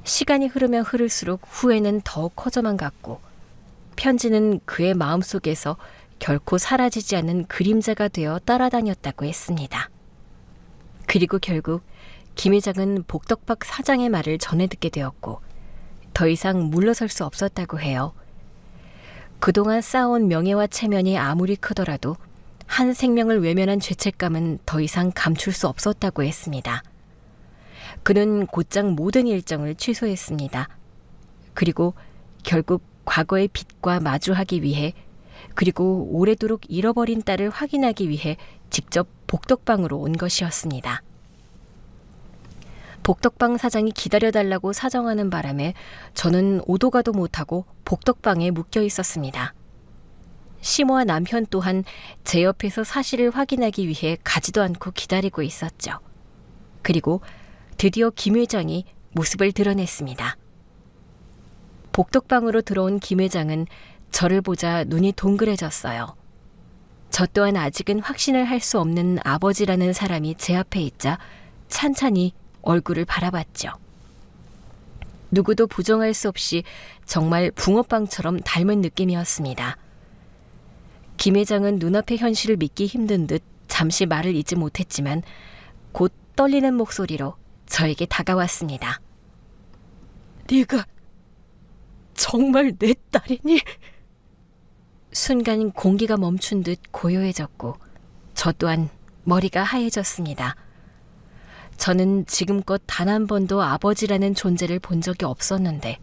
시간이 흐르면 흐를수록 후회는 더욱 커져만 갔고 편지는 그의 마음속에서 결코 사라지지 않는 그림자가 되어 따라다녔다고 했습니다. 그리고 결국 김 회장은 복덕박 사장의 말을 전해 듣게 되었고 더 이상 물러설 수 없었다고 해요. 그동안 쌓아온 명예와 체면이 아무리 크더라도 한 생명을 외면한 죄책감은 더 이상 감출 수 없었다고 했습니다. 그는 곧장 모든 일정을 취소했습니다. 그리고 결국 과거의 빚과 마주하기 위해 그리고 오래도록 잃어버린 딸을 확인하기 위해 직접 복덕방으로 온 것이었습니다. 복덕방 사장이 기다려달라고 사정하는 바람에 저는 오도 가도 못하고 복덕방에 묶여 있었습니다. 시모와 남편 또한 제 옆에서 사실을 확인하기 위해 가지도 않고 기다리고 있었죠. 그리고 드디어 김 회장이 모습을 드러냈습니다. 복덕방으로 들어온 김 회장은 저를 보자 눈이 동그래졌어요. 저 또한 아직은 확신을 할 수 없는 아버지라는 사람이 제 앞에 있자 찬찬히 얼굴을 바라봤죠. 누구도 부정할 수 없이 정말 붕어빵처럼 닮은 느낌이었습니다. 김 회장은 눈앞의 현실을 믿기 힘든 듯 잠시 말을 잇지 못했지만 곧 떨리는 목소리로 저에게 다가왔습니다. 네가 정말 내 딸이니? 순간 공기가 멈춘 듯 고요해졌고 저 또한 머리가 하얘졌습니다. 저는 지금껏 단 한 번도 아버지라는 존재를 본 적이 없었는데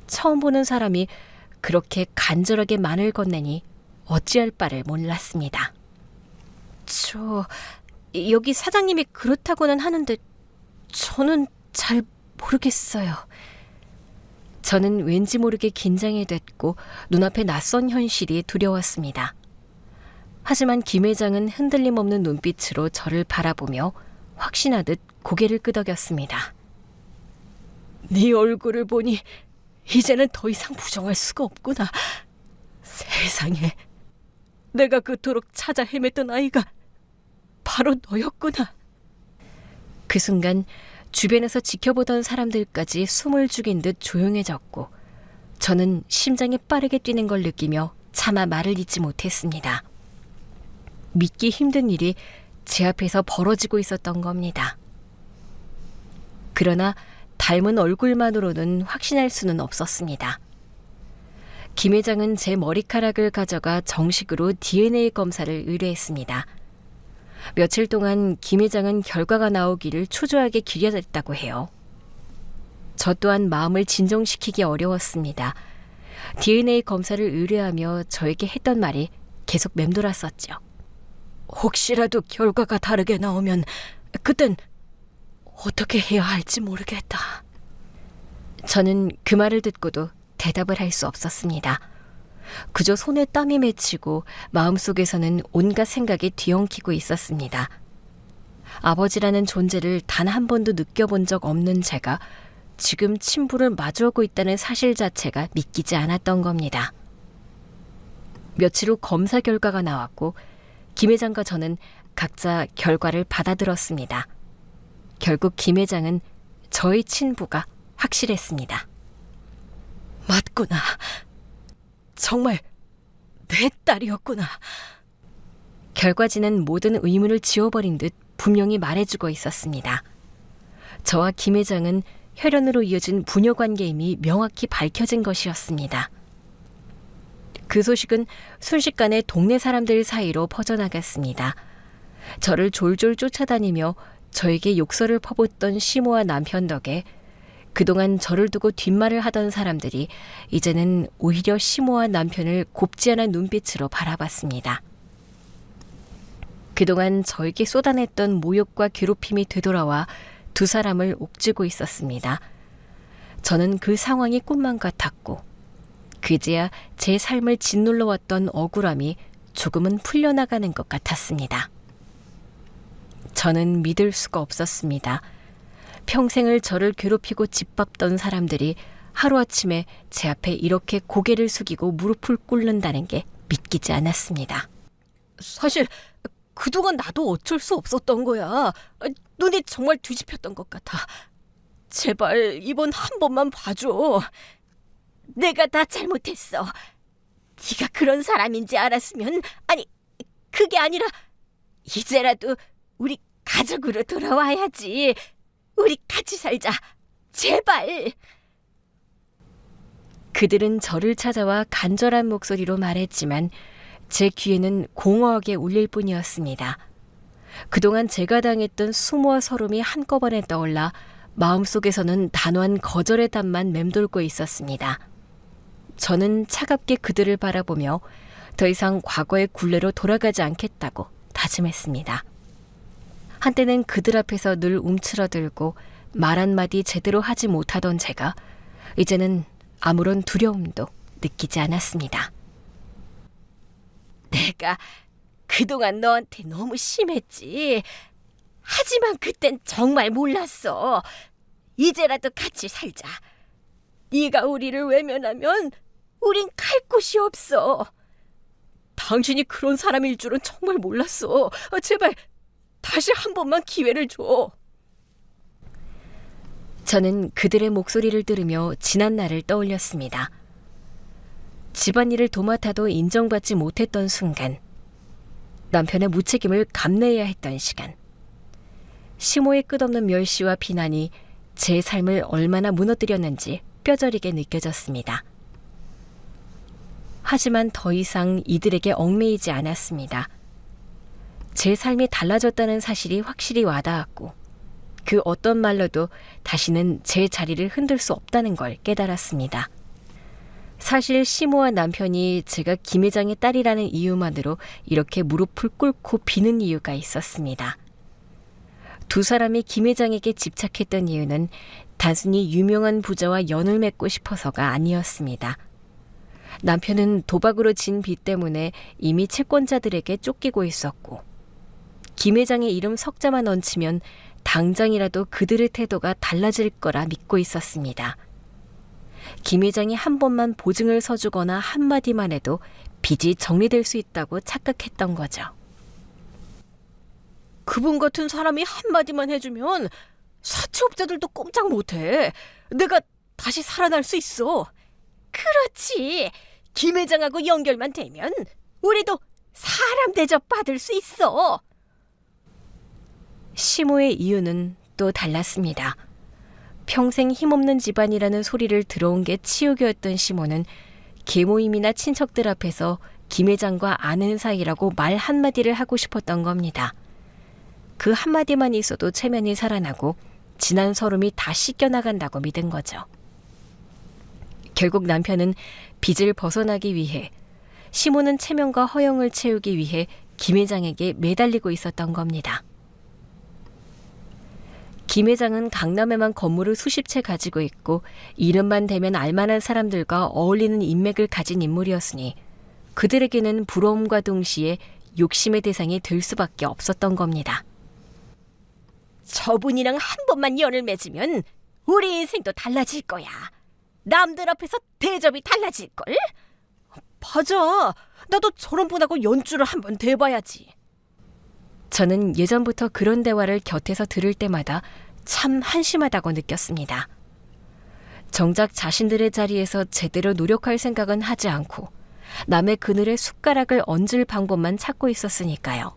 처음 보는 사람이 그렇게 간절하게 말을 건네니 어찌할 바를 몰랐습니다. 여기 사장님이 그렇다고는 하는데 저는 잘 모르겠어요. 저는 왠지 모르게 긴장이 됐고 눈앞에 낯선 현실이 두려웠습니다. 하지만 김 회장은 흔들림 없는 눈빛으로 저를 바라보며 확신하듯 고개를 끄덕였습니다. 네 얼굴을 보니 이제는 더 이상 부정할 수가 없구나. 세상에, 내가 그토록 찾아 헤맸던 아이가 바로 너였구나. 그 순간 주변에서 지켜보던 사람들까지 숨을 죽인 듯 조용해졌고 저는 심장이 빠르게 뛰는 걸 느끼며 차마 말을 잇지 못했습니다. 믿기 힘든 일이 제 앞에서 벌어지고 있었던 겁니다. 그러나 닮은 얼굴만으로는 확신할 수는 없었습니다. 김 회장은 제 머리카락을 가져가 정식으로 DNA 검사를 의뢰했습니다. 며칠 동안 김 회장은 결과가 나오기를 초조하게 기다렸다고 해요. 저 또한 마음을 진정시키기 어려웠습니다. DNA 검사를 의뢰하며 저에게 했던 말이 계속 맴돌았었죠. 혹시라도 결과가 다르게 나오면 그땐 어떻게 해야 할지 모르겠다. 저는 그 말을 듣고도 대답을 할 수 없었습니다. 그저 손에 땀이 맺히고 마음속에서는 온갖 생각이 뒤엉키고 있었습니다. 아버지라는 존재를 단 한 번도 느껴본 적 없는 제가 지금 친부를 마주하고 있다는 사실 자체가 믿기지 않았던 겁니다. 며칠 후 검사 결과가 나왔고 김 회장과 저는 각자 결과를 받아들었습니다. 결국 김 회장은 저의 친부가 확실했습니다. 맞구나. 정말 내 딸이었구나. 결과지는 모든 의문을 지워버린 듯 분명히 말해주고 있었습니다. 저와 김 회장은 혈연으로 이어진 부녀관계임이 명확히 밝혀진 것이었습니다. 그 소식은 순식간에 동네 사람들 사이로 퍼져나갔습니다. 저를 졸졸 쫓아다니며 저에게 욕설을 퍼붓던 시모와 남편 덕에 그동안 저를 두고 뒷말을 하던 사람들이 이제는 오히려 시모와 남편을 곱지 않은 눈빛으로 바라봤습니다. 그동안 저에게 쏟아냈던 모욕과 괴롭힘이 되돌아와 두 사람을 옥죄고 있었습니다. 저는 그 상황이 꿈만 같았고 그제야 제 삶을 짓눌러왔던 억울함이 조금은 풀려나가는 것 같았습니다. 저는 믿을 수가 없었습니다. 평생을 저를 괴롭히고 짓밟던 사람들이 하루아침에 제 앞에 이렇게 고개를 숙이고 무릎을 꿇는다는 게 믿기지 않았습니다. 사실 그동안 나도 어쩔 수 없었던 거야. 눈이 정말 뒤집혔던 것 같아. 제발 이번 한 번만 봐줘. 내가 다 잘못했어. 네가 그런 사람인지 알았으면, 아니, 그게 아니라 이제라도 우리 가족으로 돌아와야지. 우리 같이 살자. 제발. 그들은 저를 찾아와 간절한 목소리로 말했지만 제 귀에는 공허하게 울릴 뿐이었습니다. 그동안 제가 당했던 수모와 서름이 한꺼번에 떠올라 마음속에서는 단호한 거절의 담만 맴돌고 있었습니다. 저는 차갑게 그들을 바라보며 더 이상 과거의 굴레로 돌아가지 않겠다고 다짐했습니다. 한때는 그들 앞에서 늘 움츠러들고 말 한마디 제대로 하지 못하던 제가 이제는 아무런 두려움도 느끼지 않았습니다. 내가 그동안 너한테 너무 심했지. 하지만 그땐 정말 몰랐어. 이제라도 같이 살자. 네가 우리를 외면하면 우린 갈 곳이 없어. 당신이 그런 사람일 줄은 정말 몰랐어. 제발 다시 한 번만 기회를 줘. 저는 그들의 목소리를 들으며 지난 날을 떠올렸습니다. 집안일을 도맡아도 인정받지 못했던 순간, 남편의 무책임을 감내해야 했던 시간, 시모의 끝없는 멸시와 비난이 제 삶을 얼마나 무너뜨렸는지 뼈저리게 느껴졌습니다. 하지만 더 이상 이들에게 얽매이지 않았습니다. 제 삶이 달라졌다는 사실이 확실히 와닿았고 그 어떤 말로도 다시는 제 자리를 흔들 수 없다는 걸 깨달았습니다. 사실 시모와 남편이 제가 김 회장의 딸이라는 이유만으로 이렇게 무릎을 꿇고 비는 이유가 있었습니다. 두 사람이 김 회장에게 집착했던 이유는 단순히 유명한 부자와 연을 맺고 싶어서가 아니었습니다. 남편은 도박으로 진 빚 때문에 이미 채권자들에게 쫓기고 있었고 김 회장의 이름 석자만 얹히면 당장이라도 그들의 태도가 달라질 거라 믿고 있었습니다. 김 회장이 한 번만 보증을 서주거나 한마디만 해도 빚이 정리될 수 있다고 착각했던 거죠. 그분 같은 사람이 한마디만 해주면 사채업자들도 꼼짝 못해. 내가 다시 살아날 수 있어. 그렇지. 김 회장하고 연결만 되면 우리도 사람 대접 받을 수 있어. 시모의 이유는 또 달랐습니다. 평생 힘없는 집안이라는 소리를 들어온 게 치욕이었던 시모는 계모임이나 친척들 앞에서 김 회장과 아는 사이라고 말 한마디를 하고 싶었던 겁니다. 그 한마디만 있어도 체면이 살아나고 지난 서름이 다 씻겨나간다고 믿은 거죠. 결국 남편은 빚을 벗어나기 위해, 시모는 체면과 허영을 채우기 위해 김 회장에게 매달리고 있었던 겁니다. 김 회장은 강남에만 건물을 수십 채 가지고 있고 이름만 대면 알만한 사람들과 어울리는 인맥을 가진 인물이었으니 그들에게는 부러움과 동시에 욕심의 대상이 될 수밖에 없었던 겁니다. 저분이랑 한 번만 연을 맺으면 우리 인생도 달라질 거야. 남들 앞에서 대접이 달라질걸? 맞아. 나도 저런 분하고 연주를 한번 대봐야지. 저는 예전부터 그런 대화를 곁에서 들을 때마다 참 한심하다고 느꼈습니다. 정작 자신들의 자리에서 제대로 노력할 생각은 하지 않고 남의 그늘에 숟가락을 얹을 방법만 찾고 있었으니까요.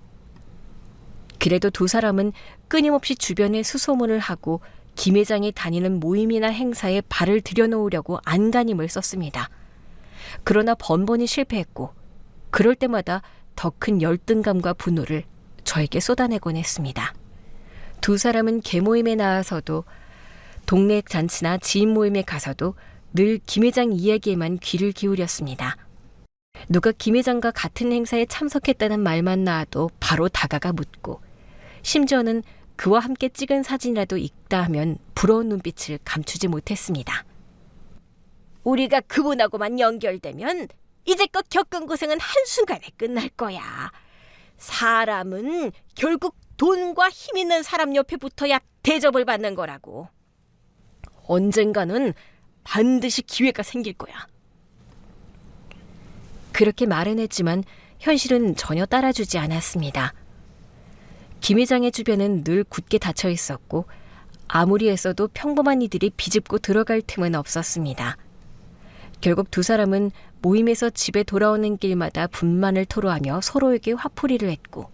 그래도 두 사람은 끊임없이 주변에 수소문을 하고 김 회장이 다니는 모임이나 행사에 발을 들여놓으려고 안간힘을 썼습니다. 그러나 번번이 실패했고 그럴 때마다 더 큰 열등감과 분노를 저에게 쏟아내곤 했습니다. 두 사람은 계모임에 나와서도 동네 잔치나 지인 모임에 가서도 늘 김 회장 이야기에만 귀를 기울였습니다. 누가 김 회장과 같은 행사에 참석했다는 말만 나와도 바로 다가가 묻고 심지어는 그와 함께 찍은 사진이라도 있다 하면 부러운 눈빛을 감추지 못했습니다. 우리가 그분하고만 연결되면 이제껏 겪은 고생은 한순간에 끝날 거야. 사람은 결국 돈과 힘 있는 사람 옆에 붙어야 대접을 받는 거라고. 언젠가는 반드시 기회가 생길 거야. 그렇게 말은 했지만 현실은 전혀 따라주지 않았습니다. 김 회장의 주변은 늘 굳게 닫혀 있었고 아무리 애써도 평범한 이들이 비집고 들어갈 틈은 없었습니다. 결국 두 사람은 모임에서 집에 돌아오는 길마다 분만을 토로하며 서로에게 화풀이를 했고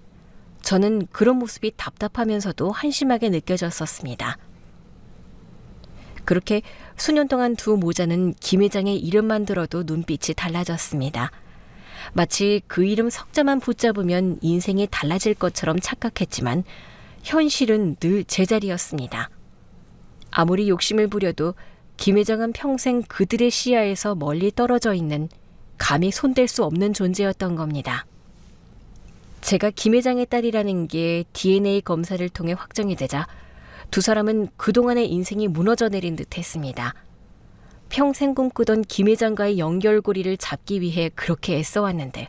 저는 그런 모습이 답답하면서도 한심하게 느껴졌었습니다. 그렇게 수년 동안 두 모자는 김 회장의 이름만 들어도 눈빛이 달라졌습니다. 마치 그 이름 석자만 붙잡으면 인생이 달라질 것처럼 착각했지만 현실은 늘 제자리였습니다. 아무리 욕심을 부려도 김 회장은 평생 그들의 시야에서 멀리 떨어져 있는 감히 손댈 수 없는 존재였던 겁니다. 제가 김 회장의 딸이라는 게 DNA 검사를 통해 확정이 되자 두 사람은 그동안의 인생이 무너져 내린 듯 했습니다. 평생 꿈꾸던 김 회장과의 연결고리를 잡기 위해 그렇게 애써왔는데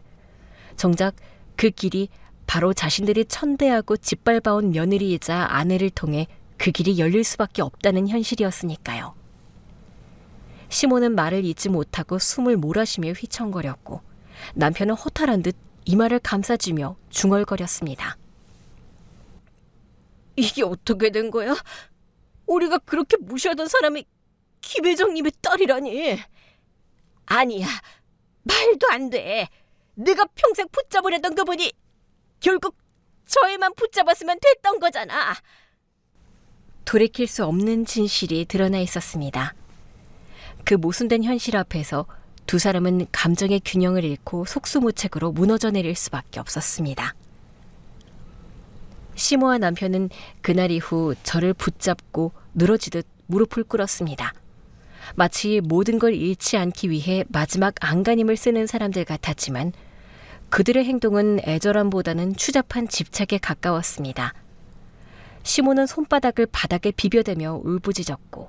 정작 그 길이 바로 자신들이 천대하고 짓밟아온 며느리이자 아내를 통해 그 길이 열릴 수밖에 없다는 현실이었으니까요. 시몬은 말을 잇지 못하고 숨을 몰아쉬며 휘청거렸고 남편은 허탈한 듯 이마를 감싸주며 중얼거렸습니다. 이게 어떻게 된 거야? 우리가 그렇게 무시하던 사람이 김 회장님의 딸이라니. 아니야, 말도 안 돼. 내가 평생 붙잡으려던 그분이 결국 저 애만 붙잡았으면 됐던 거잖아. 돌이킬 수 없는 진실이 드러나 있었습니다. 그 모순된 현실 앞에서 두 사람은 감정의 균형을 잃고 속수무책으로 무너져 내릴 수밖에 없었습니다. 시모와 남편은 그날 이후 저를 붙잡고 늘어지듯 무릎을 꿇었습니다. 마치 모든 걸 잃지 않기 위해 마지막 안간힘을 쓰는 사람들 같았지만 그들의 행동은 애절함보다는 추잡한 집착에 가까웠습니다. 시모는 손바닥을 바닥에 비벼대며 울부짖었고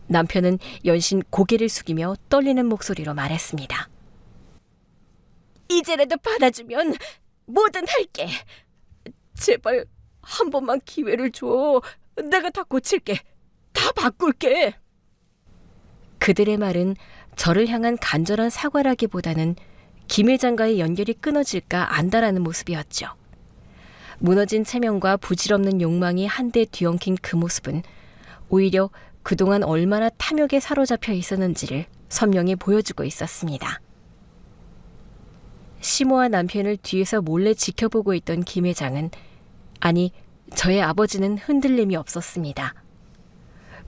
남편은 연신 고개를 숙이며 떨리는 목소리로 말했습니다. 이제라도 받아주면 뭐든 할게. 제발 한 번만 기회를 줘. 내가 다 고칠게. 다 바꿀게. 그들의 말은 저를 향한 간절한 사과라기보다는 김 회장과의 연결이 끊어질까 안다라는 모습이었죠. 무너진 체면과 부질없는 욕망이 한데 뒤엉킨 그 모습은 오히려 그동안 얼마나 탐욕에 사로잡혀 있었는지를 선명히 보여주고 있었습니다. 시모와 남편을 뒤에서 몰래 지켜보고 있던 김 회장은, 아니 저의 아버지는 흔들림이 없었습니다.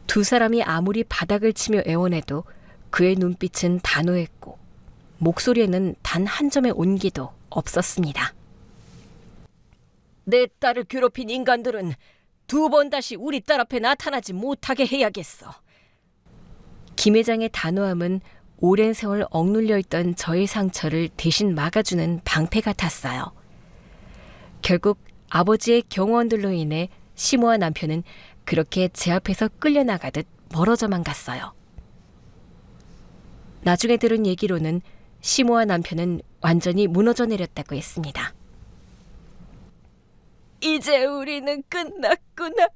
두 사람이 아무리 바닥을 치며 애원해도 그의 눈빛은 단호했고 목소리에는 단 한 점의 온기도 없었습니다. 내 딸을 괴롭힌 인간들은 두 번 다시 우리 딸 앞에 나타나지 못하게 해야겠어. 김 회장의 단호함은 오랜 세월 억눌려 있던 저의 상처를 대신 막아주는 방패 같았어요. 결국 아버지의 경호원들로 인해 시모와 남편은 그렇게 제 앞에서 끌려나가듯 멀어져만 갔어요. 나중에 들은 얘기로는 시모와 남편은 완전히 무너져 내렸다고 했습니다. 이제 우리는 끝났구나.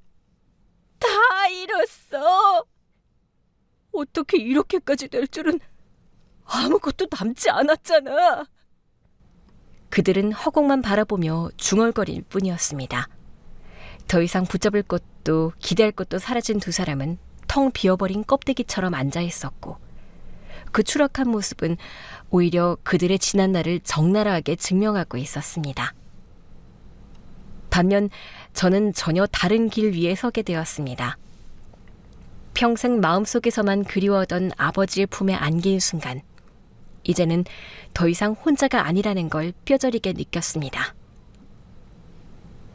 다 잃었어. 어떻게 이렇게까지 될 줄은 아무것도 남지 않았잖아. 그들은 허공만 바라보며 중얼거릴 뿐이었습니다. 더 이상 붙잡을 것도 기대할 것도 사라진 두 사람은 텅 비어버린 껍데기처럼 앉아 있었고 그 추락한 모습은 오히려 그들의 지난 날을 적나라하게 증명하고 있었습니다. 반면 저는 전혀 다른 길 위에 서게 되었습니다. 평생 마음속에서만 그리워하던 아버지의 품에 안긴 순간 이제는 더 이상 혼자가 아니라는 걸 뼈저리게 느꼈습니다.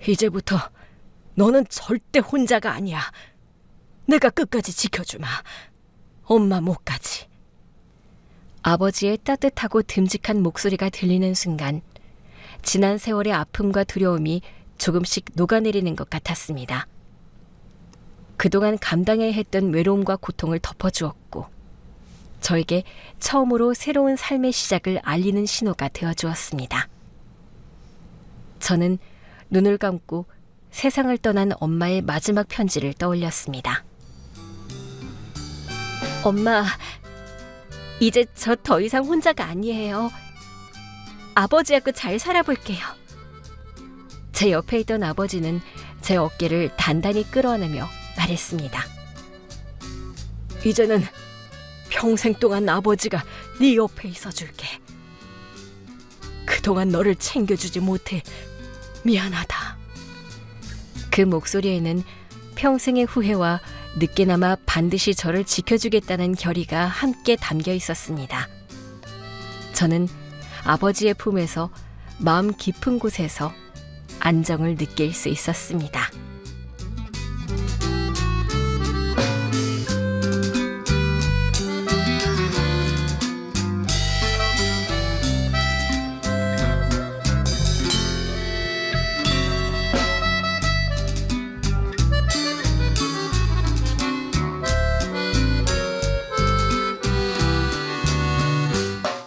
이제부터 너는 절대 혼자가 아니야. 내가 끝까지 지켜주마. 엄마 목까지. 아버지의 따뜻하고 듬직한 목소리가 들리는 순간 지난 세월의 아픔과 두려움이 조금씩 녹아내리는 것 같았습니다. 그동안 감당해야 했던 외로움과 고통을 덮어주었고 저에게 처음으로 새로운 삶의 시작을 알리는 신호가 되어주었습니다. 저는 눈을 감고 세상을 떠난 엄마의 마지막 편지를 떠올렸습니다. 엄마, 이제 저 더 이상 혼자가 아니에요. 아버지하고 잘 살아볼게요. 제 옆에 있던 아버지는 제 어깨를 단단히 끌어안으며 말했습니다. 이제는 평생 동안 아버지가 네 옆에 있어줄게. 그동안 너를 챙겨주지 못해 미안하다. 그 목소리에는 평생의 후회와 늦게나마 반드시 저를 지켜주겠다는 결의가 함께 담겨 있었습니다. 저는 아버지의 품에서 마음 깊은 곳에서 안정을 느낄 수 있었습니다.